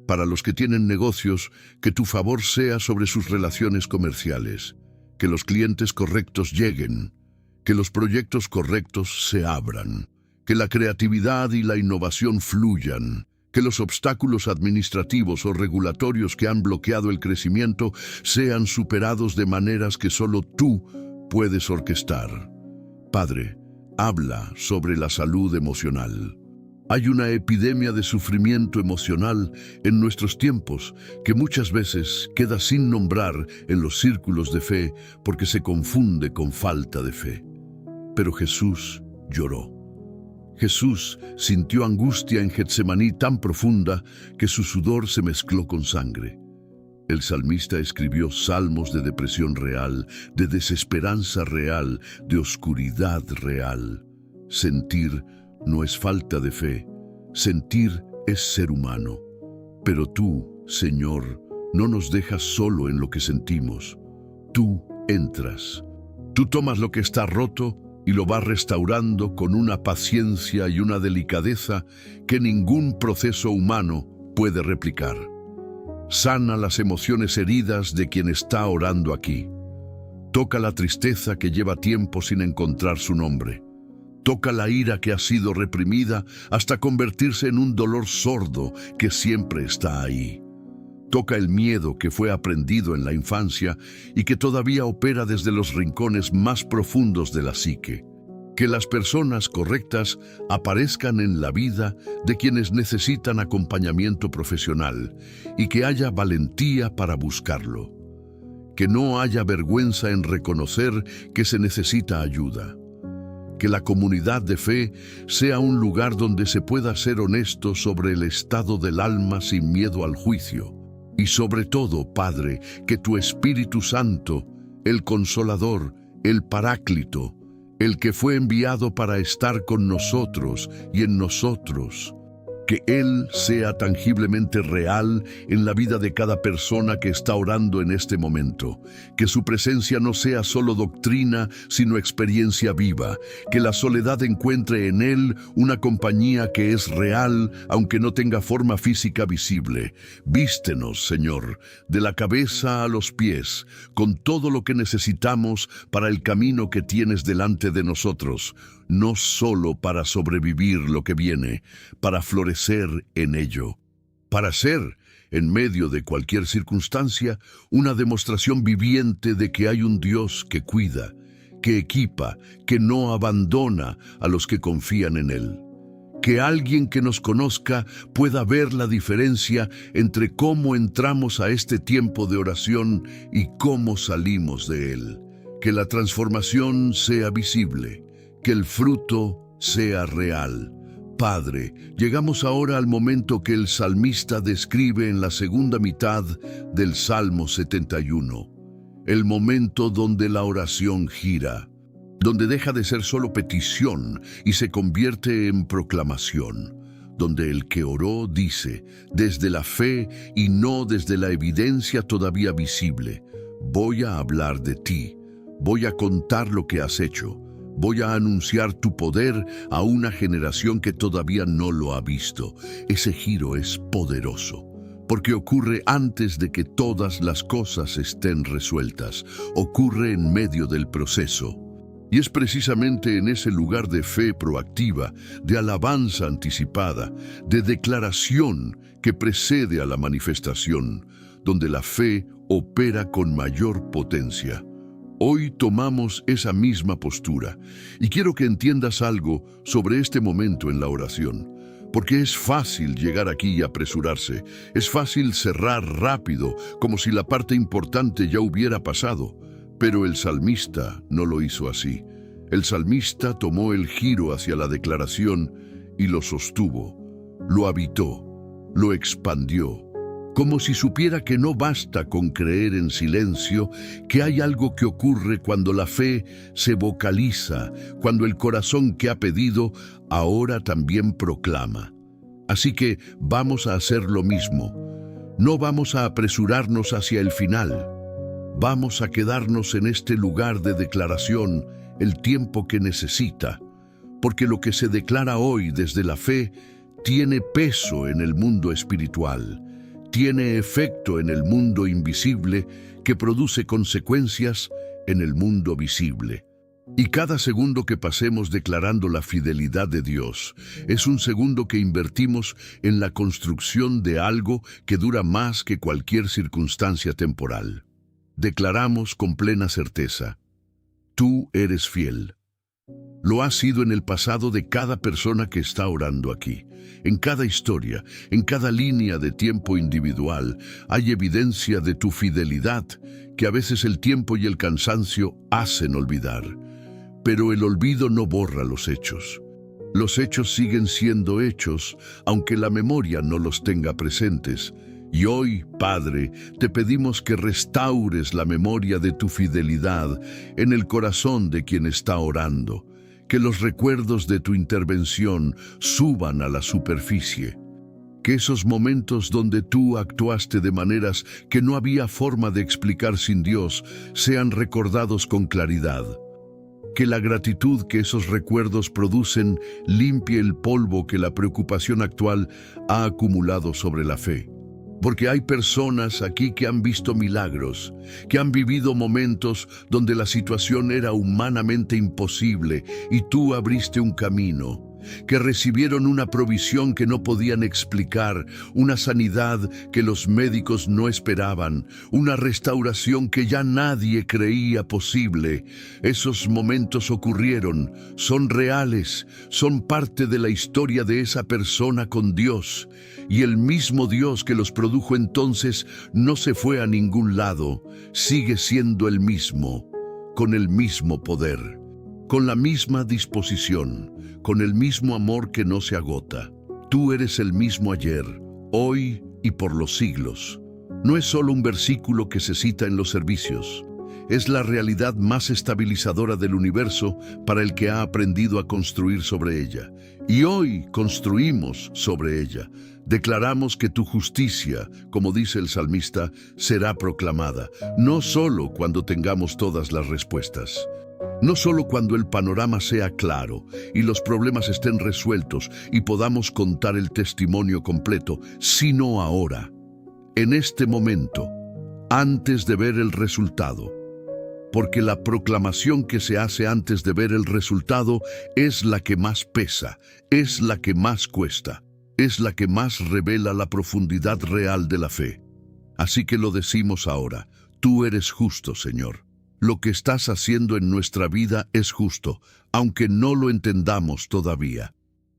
Para los que tienen negocios, que tu favor sea sobre sus relaciones comerciales. Que los clientes correctos lleguen. Que los proyectos correctos se abran. Que la creatividad y la innovación fluyan, que los obstáculos administrativos o regulatorios que han bloqueado el crecimiento sean superados de maneras que solo tú puedes orquestar. Padre, habla sobre la salud emocional. Hay una epidemia de sufrimiento emocional en nuestros tiempos que muchas veces queda sin nombrar en los círculos de fe porque se confunde con falta de fe. Pero Jesús lloró. Jesús sintió angustia en Getsemaní tan profunda que su sudor se mezcló con sangre. El salmista escribió salmos de depresión real, de desesperanza real, de oscuridad real. Sentir no es falta de fe, sentir es ser humano. Pero tú, Señor, no nos dejas solo en lo que sentimos. Tú entras. Tú tomas lo que está roto y lo vas restaurando con una paciencia y una delicadeza que ningún proceso humano puede replicar. Sana las emociones heridas de quien está orando aquí. Toca la tristeza que lleva tiempo sin encontrar su nombre. Toca la ira que ha sido reprimida hasta convertirse en un dolor sordo que siempre está ahí. Toca el miedo que fue aprendido en la infancia y que todavía opera desde los rincones más profundos de la psique. Que las personas correctas aparezcan en la vida de quienes necesitan acompañamiento profesional y que haya valentía para buscarlo. Que no haya vergüenza en reconocer que se necesita ayuda. Que la comunidad de fe sea un lugar donde se pueda ser honesto sobre el estado del alma sin miedo al juicio. Y sobre todo, Padre, que tu Espíritu Santo, el Consolador, el Paráclito, el que fue enviado para estar con nosotros y en nosotros, que Él sea tangiblemente real en la vida de cada persona que está orando en este momento. Que su presencia no sea solo doctrina, sino experiencia viva. Que la soledad encuentre en Él una compañía que es real, aunque no tenga forma física visible. Vístenos, Señor, de la cabeza a los pies, con todo lo que necesitamos para el camino que tienes delante de nosotros. No solo para sobrevivir lo que viene, para florecer en ello, para ser, en medio de cualquier circunstancia, una demostración viviente de que hay un Dios que cuida, que equipa, que no abandona a los que confían en Él. Que alguien que nos conozca pueda ver la diferencia entre cómo entramos a este tiempo de oración y cómo salimos de él. Que la transformación sea visible. Que el fruto sea real. Padre, llegamos ahora al momento que el salmista describe en la segunda mitad del Salmo 71. El momento donde la oración gira, donde deja de ser solo petición y se convierte en proclamación, donde el que oró dice, desde la fe y no desde la evidencia todavía visible, voy a hablar de ti, voy a contar lo que has hecho. Voy a anunciar tu poder a una generación que todavía no lo ha visto. Ese giro es poderoso, porque ocurre antes de que todas las cosas estén resueltas. Ocurre en medio del proceso. Y es precisamente en ese lugar de fe proactiva, de alabanza anticipada, de declaración que precede a la manifestación, donde la fe opera con mayor potencia. Hoy tomamos esa misma postura y quiero que entiendas algo sobre este momento en la oración, porque es fácil llegar aquí y apresurarse, es fácil cerrar rápido, como si la parte importante ya hubiera pasado. Pero el salmista no lo hizo así. El salmista tomó el giro hacia la declaración y lo sostuvo, lo habitó, lo expandió, como si supiera que no basta con creer en silencio, que hay algo que ocurre cuando la fe se vocaliza, cuando el corazón que ha pedido ahora también proclama. Así que vamos a hacer lo mismo. No vamos a apresurarnos hacia el final. Vamos a quedarnos en este lugar de declaración el tiempo que necesita, porque lo que se declara hoy desde la fe tiene peso en el mundo espiritual, tiene efecto en el mundo invisible que produce consecuencias en el mundo visible. Y cada segundo que pasemos declarando la fidelidad de Dios es un segundo que invertimos en la construcción de algo que dura más que cualquier circunstancia temporal. Declaramos con plena certeza: tú eres fiel. Lo has sido en el pasado de cada persona que está orando aquí. En cada historia, en cada línea de tiempo individual, hay evidencia de tu fidelidad que a veces el tiempo y el cansancio hacen olvidar. Pero el olvido no borra los hechos. Los hechos siguen siendo hechos, aunque la memoria no los tenga presentes. Y hoy, Padre, te pedimos que restaures la memoria de tu fidelidad en el corazón de quien está orando, que los recuerdos de tu intervención suban a la superficie, que esos momentos donde tú actuaste de maneras que no había forma de explicar sin Dios sean recordados con claridad, que la gratitud que esos recuerdos producen limpie el polvo que la preocupación actual ha acumulado sobre la fe. Porque hay personas aquí que han visto milagros, que han vivido momentos donde la situación era humanamente imposible y tú abriste un camino, que recibieron una provisión que no podían explicar, una sanidad que los médicos no esperaban, una restauración que ya nadie creía posible. Esos momentos ocurrieron, son reales, son parte de la historia de esa persona con Dios. Y el mismo Dios que los produjo entonces no se fue a ningún lado, sigue siendo el mismo, con el mismo poder, con la misma disposición, con el mismo amor que no se agota. Tú eres el mismo ayer, hoy y por los siglos. No es solo un versículo que se cita en los servicios. Es la realidad más estabilizadora del universo para el que ha aprendido a construir sobre ella. Y hoy construimos sobre ella. Declaramos que tu justicia, como dice el salmista, será proclamada, no solo cuando tengamos todas las respuestas, no solo cuando el panorama sea claro y los problemas estén resueltos y podamos contar el testimonio completo, sino ahora, en este momento, antes de ver el resultado. Porque la proclamación que se hace antes de ver el resultado es la que más pesa, es la que más cuesta, es la que más revela la profundidad real de la fe. Así que lo decimos ahora: tú eres justo, Señor. Lo que estás haciendo en nuestra vida es justo, aunque no lo entendamos todavía.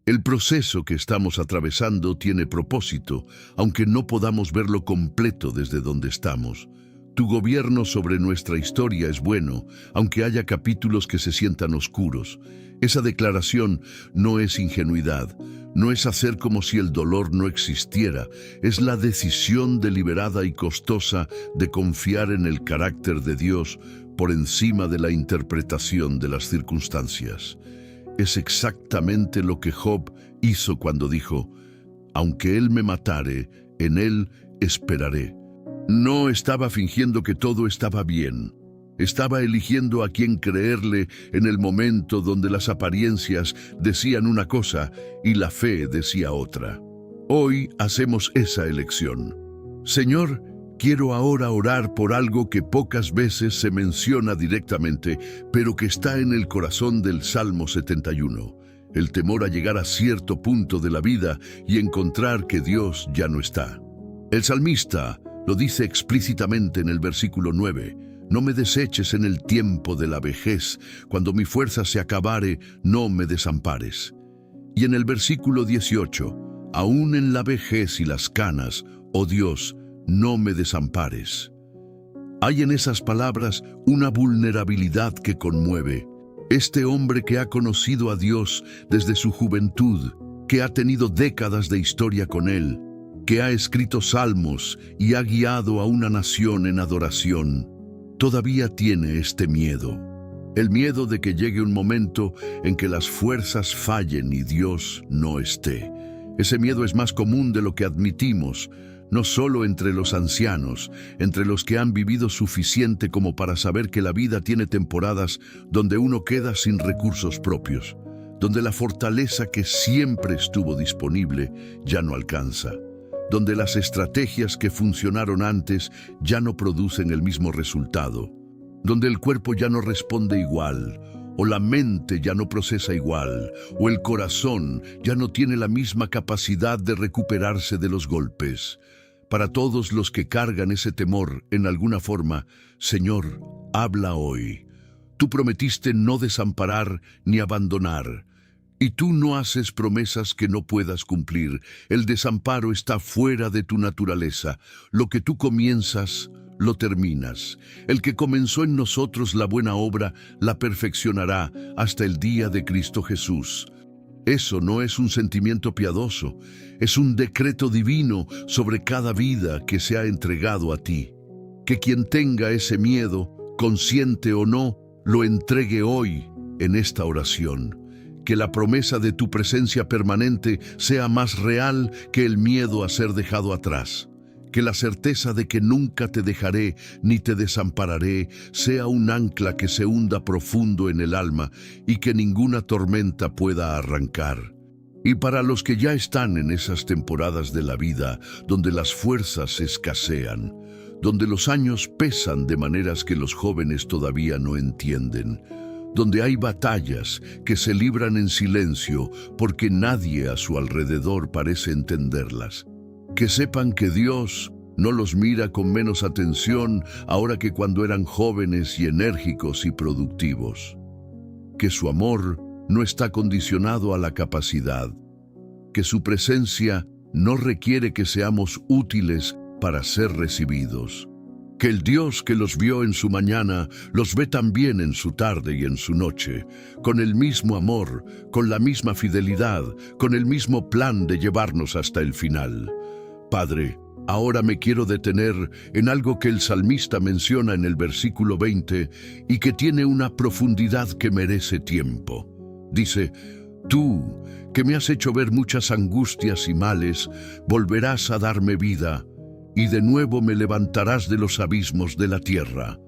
El proceso que estamos atravesando tiene propósito, aunque no podamos verlo completo desde donde estamos. Tu gobierno sobre nuestra historia es bueno, aunque haya capítulos que se sientan oscuros. Esa declaración no es ingenuidad, no es hacer como si el dolor no existiera, es la decisión deliberada y costosa de confiar en el carácter de Dios por encima de la interpretación de las circunstancias. Es exactamente lo que Job hizo cuando dijo: aunque él me matare, en él esperaré. No estaba fingiendo que todo estaba bien. Estaba eligiendo a quién creerle en el momento donde las apariencias decían una cosa y la fe decía otra. Hoy hacemos esa elección. Señor, Quiero ahora orar por algo que pocas veces se menciona directamente, pero que está en el corazón del Salmo 71. El temor a llegar a cierto punto de la vida y encontrar que Dios ya no está. El salmista lo dice explícitamente en el versículo 9. No me deseches en el tiempo de la vejez, cuando mi fuerza se acabare, no me desampares. Y en el versículo 18, aún en la vejez y las canas, oh Dios, no me desampares. Hay en esas palabras una vulnerabilidad que conmueve. Este hombre que ha conocido a Dios desde su juventud, que ha tenido décadas de historia con Él, que ha escrito salmos y ha guiado a una nación en adoración, todavía tiene este miedo. El miedo de que llegue un momento en que las fuerzas fallen y Dios no esté. Ese miedo es más común de lo que admitimos, no solo entre los ancianos, entre los que han vivido suficiente como para saber que la vida tiene temporadas donde uno queda sin recursos propios, donde la fortaleza que siempre estuvo disponible ya no alcanza, donde las estrategias que funcionaron antes ya no producen el mismo resultado, donde el cuerpo ya no responde igual, o la mente ya no procesa igual, o el corazón ya no tiene la misma capacidad de recuperarse de los golpes. Para todos los que cargan ese temor en alguna forma, Señor, habla hoy. Tú prometiste no desamparar ni abandonar, y tú no haces promesas que no puedas cumplir. El desamparo está fuera de tu naturaleza. Lo que tú comienzas, lo terminas. El que comenzó en nosotros la buena obra, la perfeccionará hasta el día de Cristo Jesús. Eso no es un sentimiento piadoso, es un decreto divino sobre cada vida que se ha entregado a ti. Que quien tenga ese miedo, consciente o no, lo entregue hoy en esta oración. Que la promesa de tu presencia permanente sea más real que el miedo a ser dejado atrás. Que la certeza de que nunca te dejaré ni te desampararé sea un ancla que se hunda profundo en el alma y que ninguna tormenta pueda arrancar. Y para los que ya están en esas temporadas de la vida donde las fuerzas escasean, donde los años pesan de maneras que los jóvenes todavía no entienden, donde hay batallas que se libran en silencio porque nadie a su alrededor parece entenderlas, que sepan que Dios no los mira con menos atención ahora que cuando eran jóvenes y enérgicos y productivos. Que su amor no está condicionado a la capacidad. Que su presencia no requiere que seamos útiles para ser recibidos. Que el Dios que los vio en su mañana los ve también en su tarde y en su noche, con el mismo amor, con la misma fidelidad, con el mismo plan de llevarnos hasta el final. Padre, ahora me quiero detener en algo que el salmista menciona en el versículo 20 y que tiene una profundidad que merece tiempo. Dice, tú, que me has hecho ver muchas angustias y males, volverás a darme vida, y de nuevo me levantarás de los abismos de la tierra.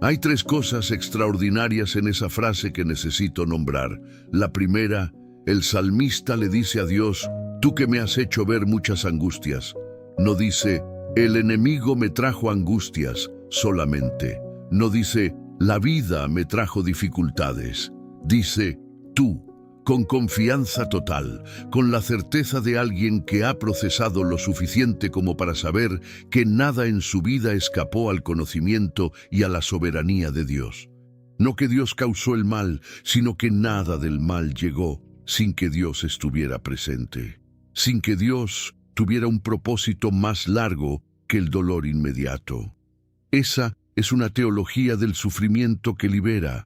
Hay tres cosas extraordinarias en esa frase que necesito nombrar. La primera, el salmista le dice a Dios, tú que me has hecho ver muchas angustias. No dice, el enemigo me trajo angustias solamente. No dice, la vida me trajo dificultades. Dice, tú, con confianza total, con la certeza de alguien que ha procesado lo suficiente como para saber que nada en su vida escapó al conocimiento y a la soberanía de Dios. No que Dios causó el mal, sino que nada del mal llegó sin que Dios estuviera presente, sin que Dios tuviera un propósito más largo que el dolor inmediato. Esa es una teología del sufrimiento que libera,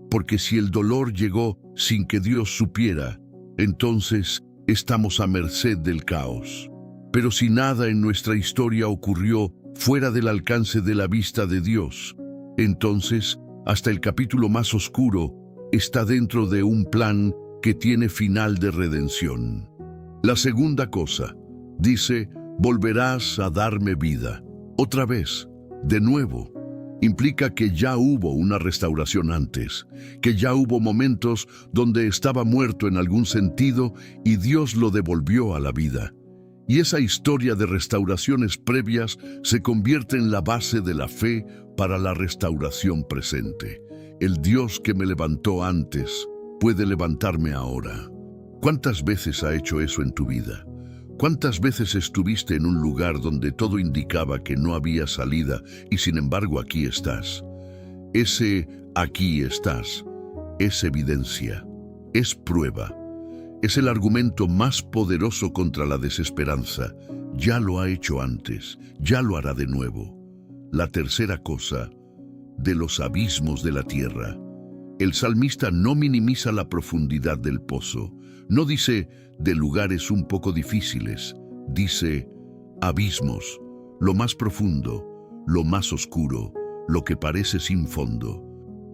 porque si el dolor llegó sin que Dios supiera, entonces estamos a merced del caos. Pero si nada en nuestra historia ocurrió fuera del alcance de la vista de Dios, entonces hasta el capítulo más oscuro está dentro de un plan que tiene final de redención. La segunda cosa, dice, volverás a darme vida. Otra vez, de nuevo, implica que ya hubo una restauración antes, que ya hubo momentos donde estaba muerto en algún sentido y Dios lo devolvió a la vida. Y esa historia de restauraciones previas se convierte en la base de la fe para la restauración presente. El Dios que me levantó antes puede levantarme ahora. ¿Cuántas veces ha hecho eso en tu vida? ¿Cuántas veces estuviste en un lugar donde todo indicaba que no había salida y sin embargo aquí estás? Ese aquí estás es evidencia, es prueba. Es el argumento más poderoso contra la desesperanza. Ya lo ha hecho antes, ya lo hará de nuevo. La tercera cosa, de los abismos de la tierra. El salmista no minimiza la profundidad del pozo. No dice de lugares un poco difíciles. Dice abismos, lo más profundo, lo más oscuro, lo que parece sin fondo.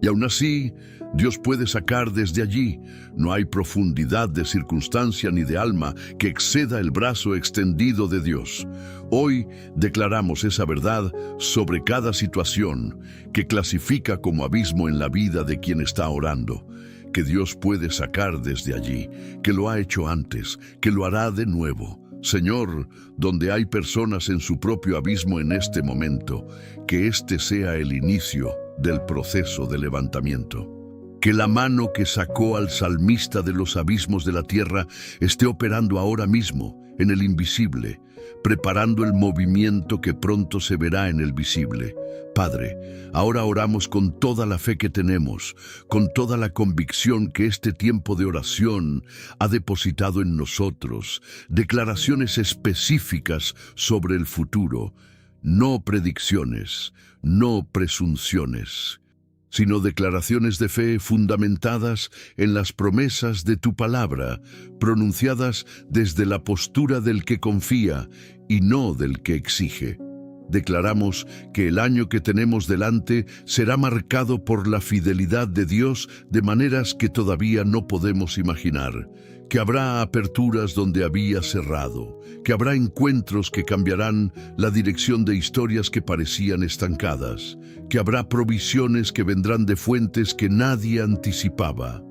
Y aún así, Dios puede sacar desde allí. No hay profundidad de circunstancia ni de alma que exceda el brazo extendido de Dios. Hoy declaramos esa verdad sobre cada situación que clasifica como abismo en la vida de quien está orando. Que Dios puede sacar desde allí, que lo ha hecho antes, que lo hará de nuevo. Señor, donde hay personas en su propio abismo en este momento, que este sea el inicio del proceso de levantamiento. Que la mano que sacó al salmista de los abismos de la tierra esté operando ahora mismo en el invisible, preparando el movimiento que pronto se verá en el visible. Padre, ahora oramos con toda la fe que tenemos, con toda la convicción que este tiempo de oración ha depositado en nosotros, declaraciones específicas sobre el futuro, no predicciones, no presunciones, sino declaraciones de fe fundamentadas en las promesas de tu palabra, pronunciadas desde la postura del que confía y no del que exige. Declaramos que el año que tenemos delante será marcado por la fidelidad de Dios de maneras que todavía no podemos imaginar, que habrá aperturas donde había cerrado, que habrá encuentros que cambiarán la dirección de historias que parecían estancadas, que habrá provisiones que vendrán de fuentes que nadie anticipaba,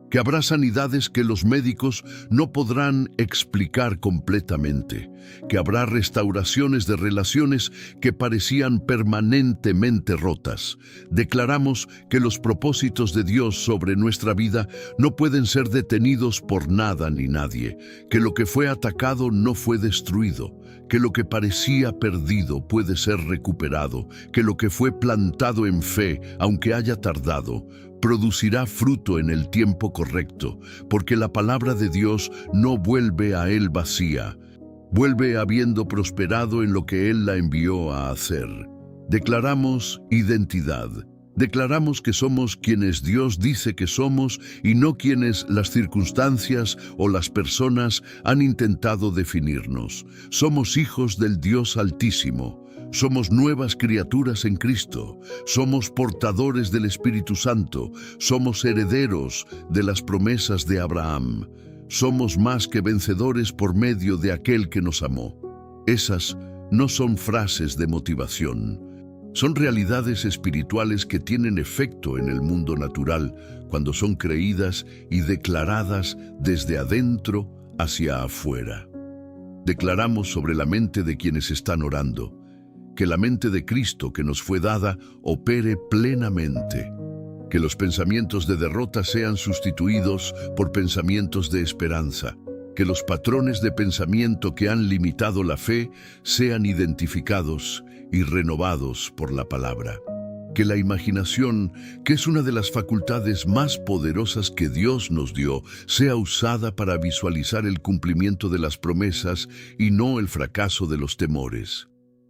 que habrá sanidades que los médicos no podrán explicar completamente, que habrá restauraciones de relaciones que parecían permanentemente rotas. Declaramos que los propósitos de Dios sobre nuestra vida no pueden ser detenidos por nada ni nadie, que lo que fue atacado no fue destruido, que lo que parecía perdido puede ser recuperado, que lo que fue plantado en fe, aunque haya tardado, producirá fruto en el tiempo correcto, porque la palabra de Dios no vuelve a Él vacía, vuelve habiendo prosperado en lo que Él la envió a hacer. Declaramos identidad. Declaramos que somos quienes Dios dice que somos y no quienes las circunstancias o las personas han intentado definirnos. Somos hijos del Dios Altísimo. Somos nuevas criaturas en Cristo, somos portadores del Espíritu Santo, somos herederos de las promesas de Abraham, somos más que vencedores por medio de aquel que nos amó. Esas no son frases de motivación, son realidades espirituales que tienen efecto en el mundo natural cuando son creídas y declaradas desde adentro hacia afuera. Declaramos sobre la mente de quienes están orando, que la mente de Cristo que nos fue dada opere plenamente, que los pensamientos de derrota sean sustituidos por pensamientos de esperanza, que los patrones de pensamiento que han limitado la fe sean identificados y renovados por la palabra. Que la imaginación, que es una de las facultades más poderosas que Dios nos dio, sea usada para visualizar el cumplimiento de las promesas y no el fracaso de los temores.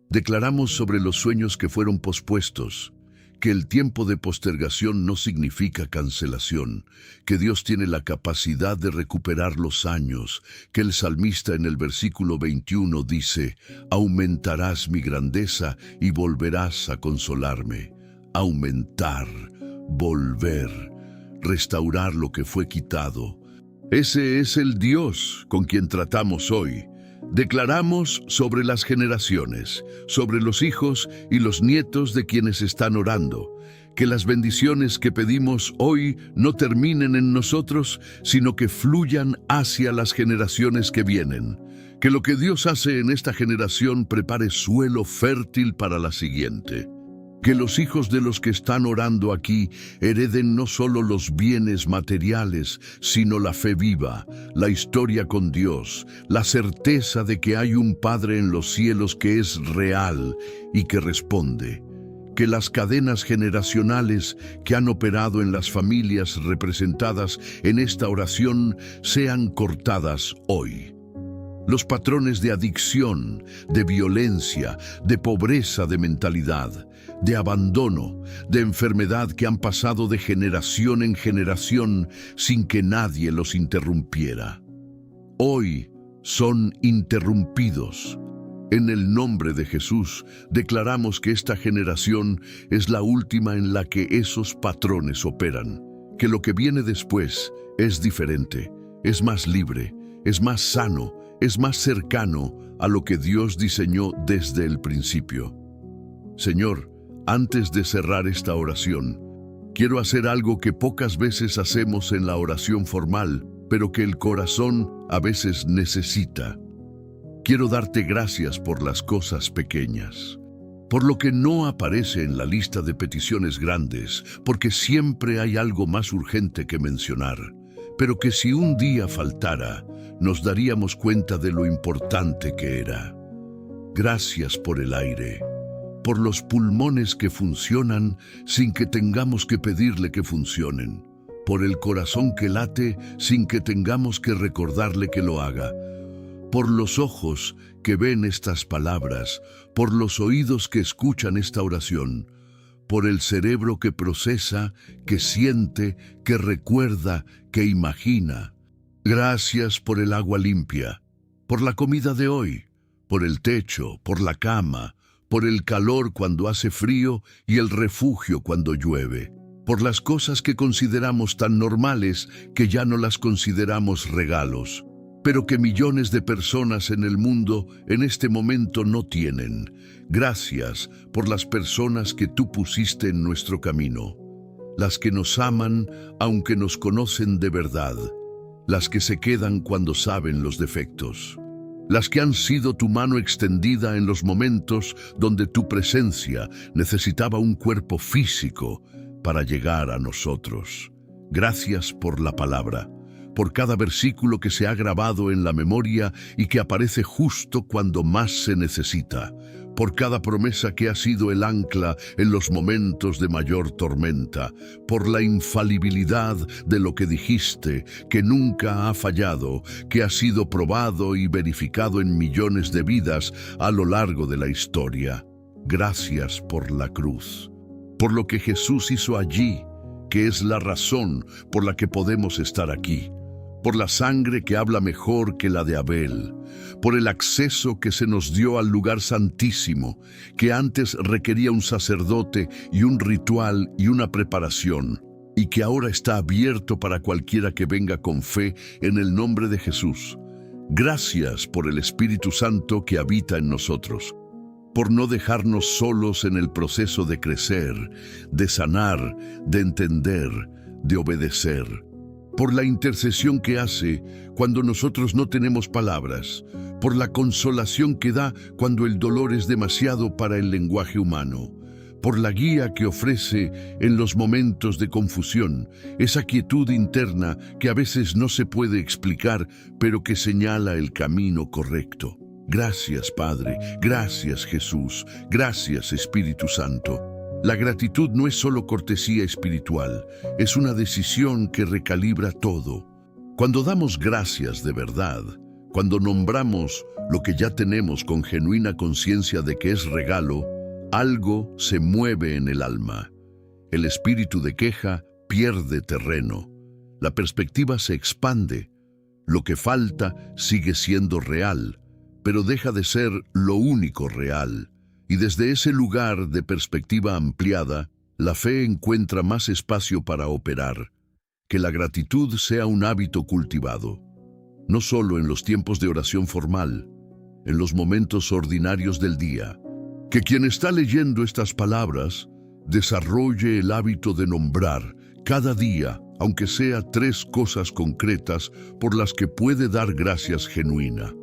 Declaramos sobre los sueños que fueron pospuestos, que el tiempo de postergación no significa cancelación, que Dios tiene la capacidad de recuperar los años, que el salmista en el versículo 21 dice, aumentarás mi grandeza y volverás a consolarme. Aumentar, volver, restaurar lo que fue quitado. Ese es el Dios con quien tratamos hoy. Declaramos sobre las generaciones, sobre los hijos y los nietos de quienes están orando, que las bendiciones que pedimos hoy no terminen en nosotros, sino que fluyan hacia las generaciones que vienen, Que lo que Dios hace en esta generación prepare suelo fértil para la siguiente. Que los hijos de los que están orando aquí hereden no solo los bienes materiales, sino la fe viva, la historia con Dios, la certeza de que hay un Padre en los cielos que es real y que responde. Que las cadenas generacionales que han operado en las familias representadas en esta oración sean cortadas hoy. Los patrones de adicción, de violencia, de pobreza de mentalidad, de abandono, de enfermedad que han pasado de generación en generación sin que nadie los interrumpiera. Hoy son interrumpidos. En el nombre de Jesús, declaramos que esta generación es la última en la que esos patrones operan, que lo que viene después es diferente, es más libre, es más sano, es más cercano a lo que Dios diseñó desde el principio. Señor, antes de cerrar esta oración, quiero hacer algo que pocas veces hacemos en la oración formal, pero que el corazón a veces necesita. Quiero darte gracias por las cosas pequeñas, por lo que no aparece en la lista de peticiones grandes, porque siempre hay algo más urgente que mencionar, pero que si un día faltara, nos daríamos cuenta de lo importante que era. Gracias por el aire, por los pulmones que funcionan sin que tengamos que pedirle que funcionen, por el corazón que late sin que tengamos que recordarle que lo haga, por los ojos que ven estas palabras, por los oídos que escuchan esta oración, por el cerebro que procesa, que siente, que recuerda, que imagina. Gracias por el agua limpia, por la comida de hoy, por el techo, por la cama, por el calor cuando hace frío y el refugio cuando llueve, por las cosas que consideramos tan normales que ya no las consideramos regalos, pero que millones de personas en el mundo en este momento no tienen. Gracias por las personas que tú pusiste en nuestro camino, las que nos aman aunque nos conocen de verdad, las que se quedan cuando saben los defectos, las que han sido tu mano extendida en los momentos donde tu presencia necesitaba un cuerpo físico para llegar a nosotros. Gracias por la palabra, por cada versículo que se ha grabado en la memoria y que aparece justo cuando más se necesita, por cada promesa que ha sido el ancla en los momentos de mayor tormenta, por la infalibilidad de lo que dijiste, que nunca ha fallado, que ha sido probado y verificado en millones de vidas a lo largo de la historia. Gracias por la cruz, por lo que Jesús hizo allí, que es la razón por la que podemos estar aquí, por la sangre que habla mejor que la de Abel, por el acceso que se nos dio al lugar santísimo, que antes requería un sacerdote y un ritual y una preparación, y que ahora está abierto para cualquiera que venga con fe en el nombre de Jesús. Gracias por el Espíritu Santo que habita en nosotros, por no dejarnos solos en el proceso de crecer, de sanar, de entender, de obedecer, por la intercesión que hace cuando nosotros no tenemos palabras, por la consolación que da cuando el dolor es demasiado para el lenguaje humano, por la guía que ofrece en los momentos de confusión, esa quietud interna que a veces no se puede explicar, pero que señala el camino correcto. Gracias, Padre, gracias, Jesús, gracias, Espíritu Santo. La gratitud no es solo cortesía espiritual, es una decisión que recalibra todo. Cuando damos gracias de verdad, cuando nombramos lo que ya tenemos con genuina conciencia de que es regalo, algo se mueve en el alma. El espíritu de queja pierde terreno. La perspectiva se expande. Lo que falta sigue siendo real, pero deja de ser lo único real. Y desde ese lugar de perspectiva ampliada, la fe encuentra más espacio para operar. Que la gratitud sea un hábito cultivado, no solo en los tiempos de oración formal, en los momentos ordinarios del día. Que quien está leyendo estas palabras desarrolle el hábito de nombrar cada día, aunque sea 3 cosas concretas por las que puede dar gracias genuina.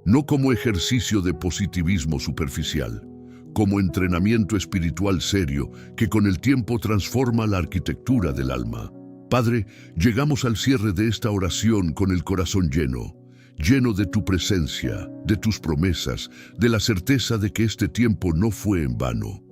no como ejercicio de positivismo superficial, como entrenamiento espiritual serio que con el tiempo transforma la arquitectura del alma. Padre, llegamos al cierre de esta oración con el corazón lleno de tu presencia, de tus promesas, de la certeza de que este tiempo no fue en vano.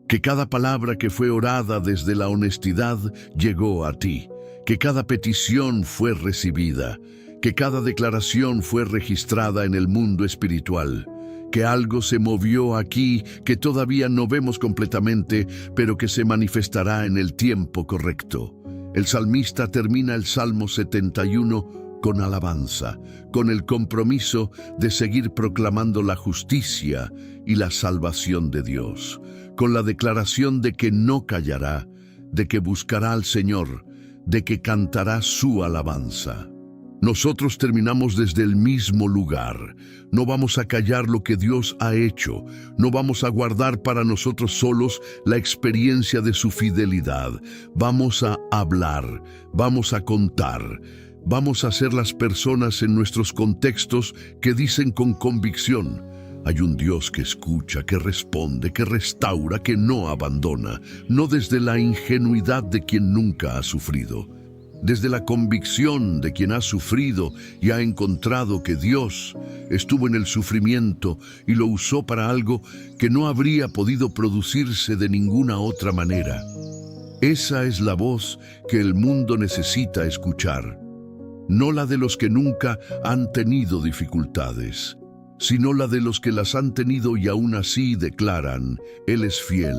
Que cada palabra que fue orada desde la honestidad llegó a ti, que cada petición fue recibida, que cada declaración fue registrada en el mundo espiritual, que algo se movió aquí que todavía no vemos completamente, pero que se manifestará en el tiempo correcto. El salmista termina el Salmo 71 con alabanza, con el compromiso de seguir proclamando la justicia y la salvación de Dios, con la declaración de que no callará, de que buscará al Señor, de que cantará su alabanza. Nosotros terminamos desde el mismo lugar. No vamos a callar lo que Dios ha hecho. No vamos a guardar para nosotros solos la experiencia de su fidelidad. Vamos a hablar, vamos a contar. Vamos a ser las personas en nuestros contextos que dicen con convicción: hay un Dios que escucha, que responde, que restaura, que no abandona, no desde la ingenuidad de quien nunca ha sufrido, desde la convicción de quien ha sufrido y ha encontrado que Dios estuvo en el sufrimiento y lo usó para algo que no habría podido producirse de ninguna otra manera. Esa es la voz que el mundo necesita escuchar, no la de los que nunca han tenido dificultades, sino la de los que las han tenido y aún así declaran: Él es fiel.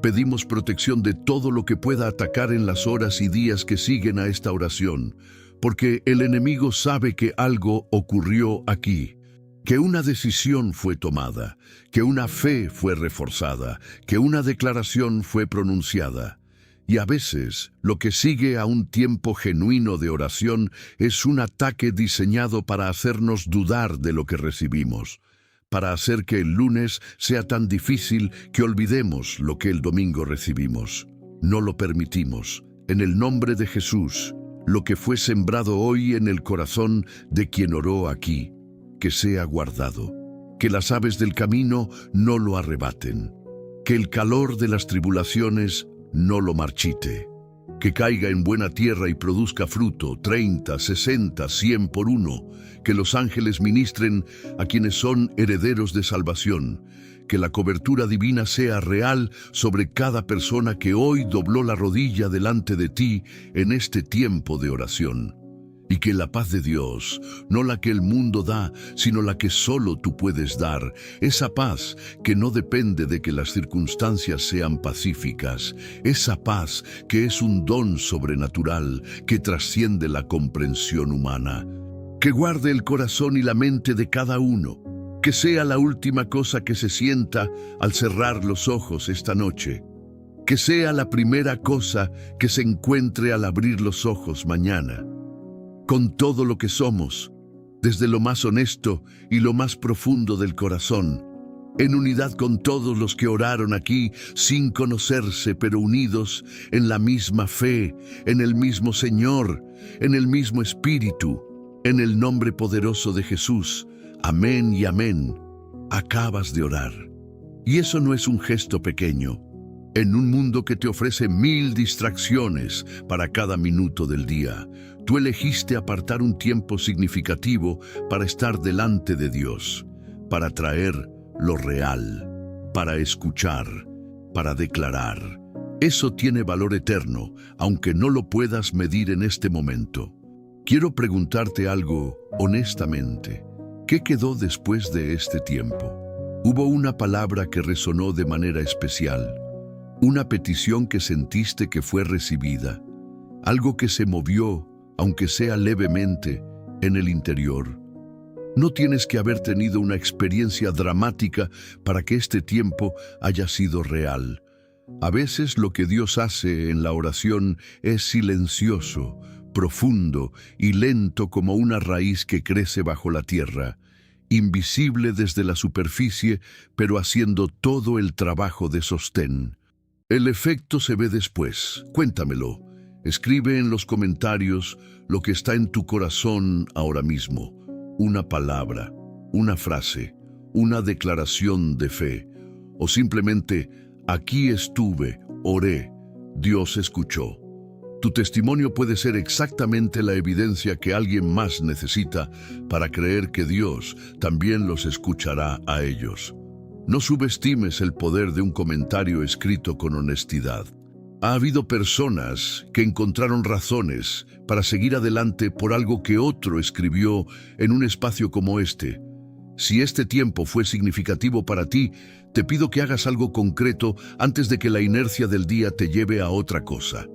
Pedimos protección de todo lo que pueda atacar en las horas y días que siguen a esta oración, porque el enemigo sabe que algo ocurrió aquí, que una decisión fue tomada, que una fe fue reforzada, que una declaración fue pronunciada. Y a veces, lo que sigue a un tiempo genuino de oración es un ataque diseñado para hacernos dudar de lo que recibimos, para hacer que el lunes sea tan difícil que olvidemos lo que el domingo recibimos. No lo permitimos. En el nombre de Jesús, lo que fue sembrado hoy en el corazón de quien oró aquí, que sea guardado, que las aves del camino no lo arrebaten, que el calor de las tribulaciones no lo marchite, que caiga en buena tierra y produzca fruto, 30, 60, 100 por uno, que los ángeles ministren a quienes son herederos de salvación, que la cobertura divina sea real sobre cada persona que hoy dobló la rodilla delante de ti en este tiempo de oración. Y que la paz de Dios, no la que el mundo da, sino la que solo tú puedes dar, esa paz que no depende de que las circunstancias sean pacíficas, esa paz que es un don sobrenatural que trasciende la comprensión humana, que guarde el corazón y la mente de cada uno, que sea la última cosa que se sienta al cerrar los ojos esta noche, que sea la primera cosa que se encuentre al abrir los ojos mañana. Con todo lo que somos, desde lo más honesto y lo más profundo del corazón, en unidad con todos los que oraron aquí sin conocerse, pero unidos en la misma fe, en el mismo Señor, en el mismo Espíritu, en el nombre poderoso de Jesús. Amén y amén. Acabas de orar. Y eso no es un gesto pequeño. En un mundo que te ofrece 1000 distracciones para cada minuto del día, tú elegiste apartar un tiempo significativo para estar delante de Dios, para traer lo real, para escuchar, para declarar. Eso tiene valor eterno, aunque no lo puedas medir en este momento. Quiero preguntarte algo honestamente. ¿Qué quedó después de este tiempo? ¿Hubo una palabra que resonó de manera especial? ¿Una petición que sentiste que fue recibida? ¿Algo que se movió, aunque sea levemente, en el interior? No tienes que haber tenido una experiencia dramática para que este tiempo haya sido real. A veces lo que Dios hace en la oración es silencioso, profundo y lento como una raíz que crece bajo la tierra, invisible desde la superficie, pero haciendo todo el trabajo de sostén. El efecto se ve después. Cuéntamelo. Escribe en los comentarios lo que está en tu corazón ahora mismo. Una palabra, una frase, una declaración de fe, o simplemente, aquí estuve, oré, Dios escuchó. Tu testimonio puede ser exactamente la evidencia que alguien más necesita para creer que Dios también los escuchará a ellos. No subestimes el poder de un comentario escrito con honestidad. Ha habido personas que encontraron razones para seguir adelante por algo que otro escribió en un espacio como este. Si este tiempo fue significativo para ti, te pido que hagas algo concreto antes de que la inercia del día te lleve a otra cosa.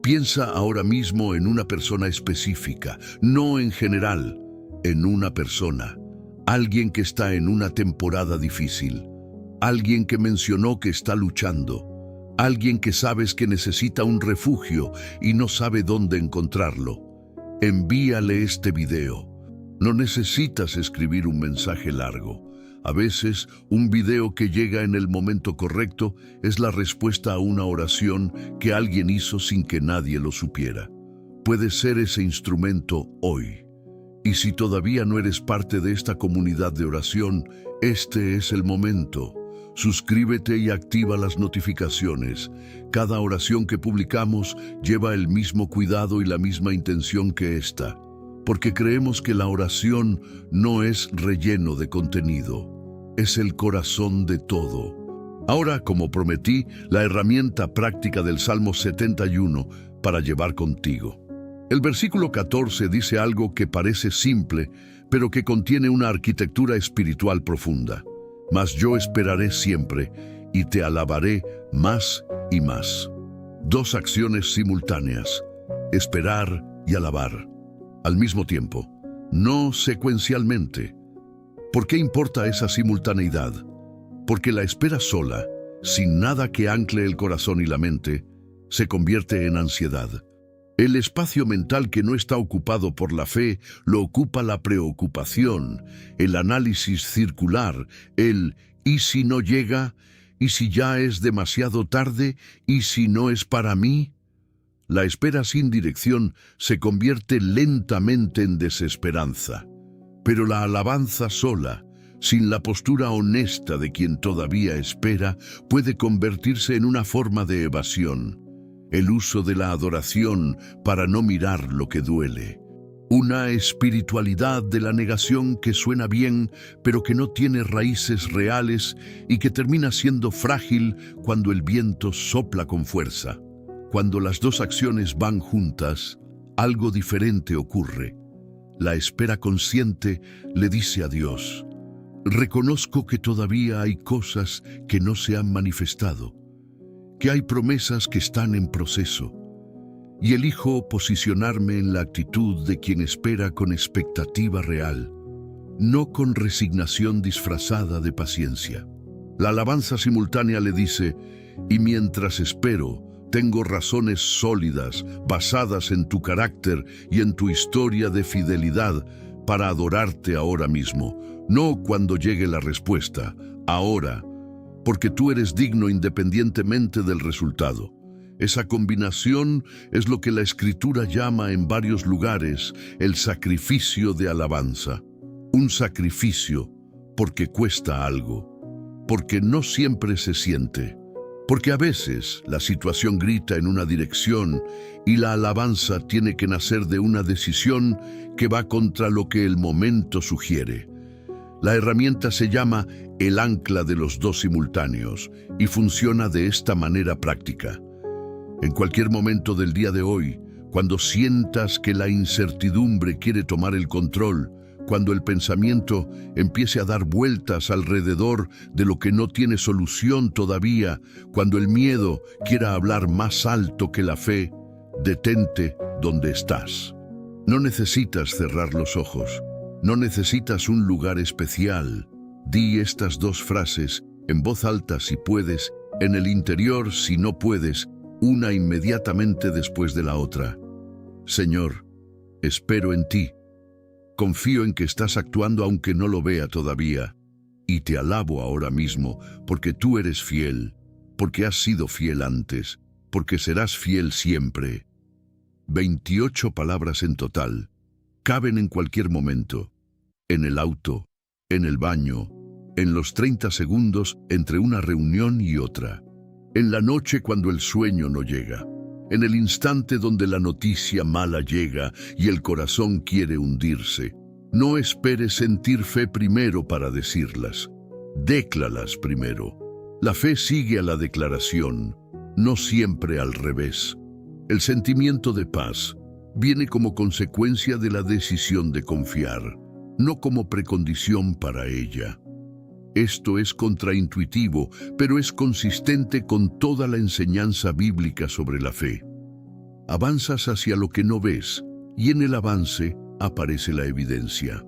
Piensa ahora mismo en una persona específica, no en general, en una persona. Alguien que está en una temporada difícil. Alguien que mencionó que está luchando. Alguien que sabes que necesita un refugio y no sabe dónde encontrarlo. Envíale este video. No necesitas escribir un mensaje largo. A veces, un video que llega en el momento correcto es la respuesta a una oración que alguien hizo sin que nadie lo supiera. Puede ser ese instrumento hoy. Y si todavía no eres parte de esta comunidad de oración, este es el momento. Suscríbete y activa las notificaciones. Cada oración que publicamos lleva el mismo cuidado y la misma intención que esta, porque creemos que la oración no es relleno de contenido, es el corazón de todo. Ahora, como prometí, la herramienta práctica del Salmo 71 para llevar contigo. El versículo 14 dice algo que parece simple, pero que contiene una arquitectura espiritual profunda. Mas yo esperaré siempre y te alabaré más y más. Dos acciones simultáneas, esperar y alabar, al mismo tiempo, no secuencialmente. ¿Por qué importa esa simultaneidad? Porque la espera sola, sin nada que ancle el corazón y la mente, se convierte en ansiedad. El espacio mental que no está ocupado por la fe lo ocupa la preocupación, el análisis circular, el ¿y si no llega? ¿Y si ya es demasiado tarde? ¿Y si no es para mí? La espera sin dirección se convierte lentamente en desesperanza. Pero la alabanza sola, sin la postura honesta de quien todavía espera, puede convertirse en una forma de evasión. El uso de la adoración para no mirar lo que duele. Una espiritualidad de la negación que suena bien, pero que no tiene raíces reales y que termina siendo frágil cuando el viento sopla con fuerza. Cuando las dos acciones van juntas, algo diferente ocurre. La espera consciente le dice a Dios: reconozco que todavía hay cosas que no se han manifestado, que hay promesas que están en proceso, y elijo posicionarme en la actitud de quien espera con expectativa real, no con resignación disfrazada de paciencia. La alabanza simultánea le dice: y mientras espero, tengo razones sólidas, basadas en tu carácter y en tu historia de fidelidad, para adorarte ahora mismo, no cuando llegue la respuesta, ahora, porque tú eres digno independientemente del resultado. Esa combinación es lo que la Escritura llama en varios lugares el sacrificio de alabanza. Un sacrificio porque cuesta algo, porque no siempre se siente, porque a veces la situación grita en una dirección y la alabanza tiene que nacer de una decisión que va contra lo que el momento sugiere. La herramienta se llama el ancla de los dos simultáneos y funciona de esta manera práctica. En cualquier momento del día de hoy, cuando sientas que la incertidumbre quiere tomar el control, cuando el pensamiento empiece a dar vueltas alrededor de lo que no tiene solución todavía, cuando el miedo quiera hablar más alto que la fe, detente donde estás. No necesitas cerrar los ojos. No necesitas un lugar especial. Di estas dos frases en voz alta si puedes, en el interior si no puedes, una inmediatamente después de la otra. Señor, espero en ti. Confío en que estás actuando aunque no lo vea todavía. Y te alabo ahora mismo porque tú eres fiel, porque has sido fiel antes, porque serás fiel siempre. 28 palabras en total. Caben en cualquier momento, en el auto, en el baño, en los 30 segundos entre una reunión y otra, en la noche cuando el sueño no llega, en el instante donde la noticia mala llega y el corazón quiere hundirse. No esperes sentir fe primero para decirlas. Déclalas primero. La fe sigue a la declaración, no siempre al revés. El sentimiento de paz viene como consecuencia de la decisión de confiar, no como precondición para ella. Esto es contraintuitivo, pero es consistente con toda la enseñanza bíblica sobre la fe. Avanzas hacia lo que no ves, y en el avance aparece la evidencia.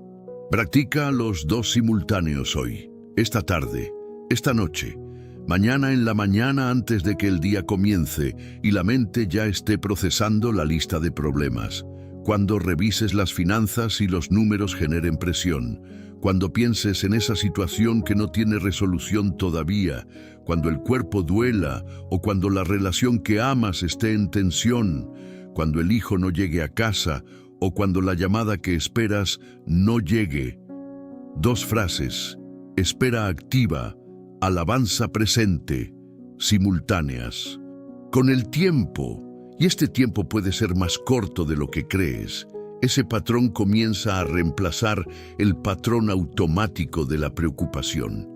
Practica los dos simultáneos hoy, esta tarde, esta noche, mañana en la mañana antes de que el día comience y la mente ya esté procesando la lista de problemas. Cuando revises las finanzas y los números generen presión. Cuando pienses en esa situación que no tiene resolución todavía. Cuando el cuerpo duela o cuando la relación que amas esté en tensión. Cuando el hijo no llegue a casa o cuando la llamada que esperas no llegue. Dos frases: espera activa, alabanza presente, simultáneas. Con el tiempo, y este tiempo puede ser más corto de lo que crees, ese patrón comienza a reemplazar el patrón automático de la preocupación.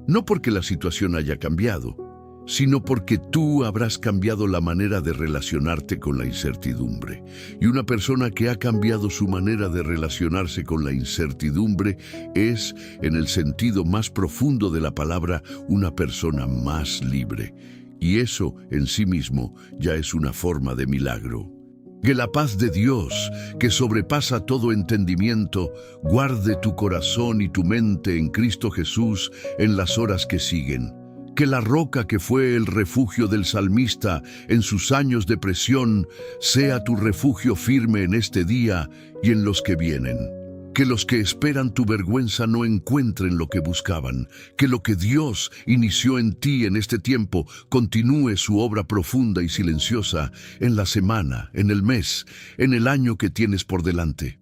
No porque la situación haya cambiado, sino porque tú habrás cambiado la manera de relacionarte con la incertidumbre. Y una persona que ha cambiado su manera de relacionarse con la incertidumbre es, en el sentido más profundo de la palabra, una persona más libre. Y eso, en sí mismo, ya es una forma de milagro. Que la paz de Dios, que sobrepasa todo entendimiento, guarde tu corazón y tu mente en Cristo Jesús en las horas que siguen. Que la roca que fue el refugio del salmista en sus años de presión sea tu refugio firme en este día y en los que vienen. Que los que esperan tu vergüenza no encuentren lo que buscaban. Que lo que Dios inició en ti en este tiempo continúe su obra profunda y silenciosa en la semana, en el mes, en el año que tienes por delante.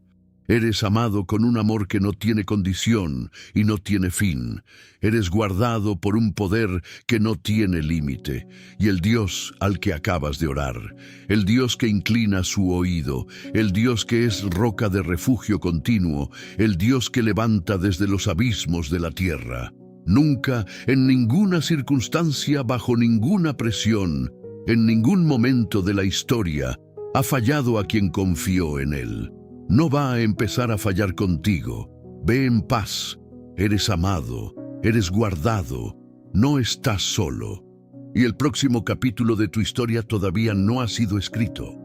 Eres amado con un amor que no tiene condición y no tiene fin. Eres guardado por un poder que no tiene límite. Y el Dios al que acabas de orar, el Dios que inclina su oído, el Dios que es roca de refugio continuo, el Dios que levanta desde los abismos de la tierra. Nunca, en ninguna circunstancia, bajo ninguna presión, en ningún momento de la historia, ha fallado a quien confió en él. No va a empezar a fallar contigo. Ve en paz. Eres amado, eres guardado, no estás solo. Y el próximo capítulo de tu historia todavía no ha sido escrito.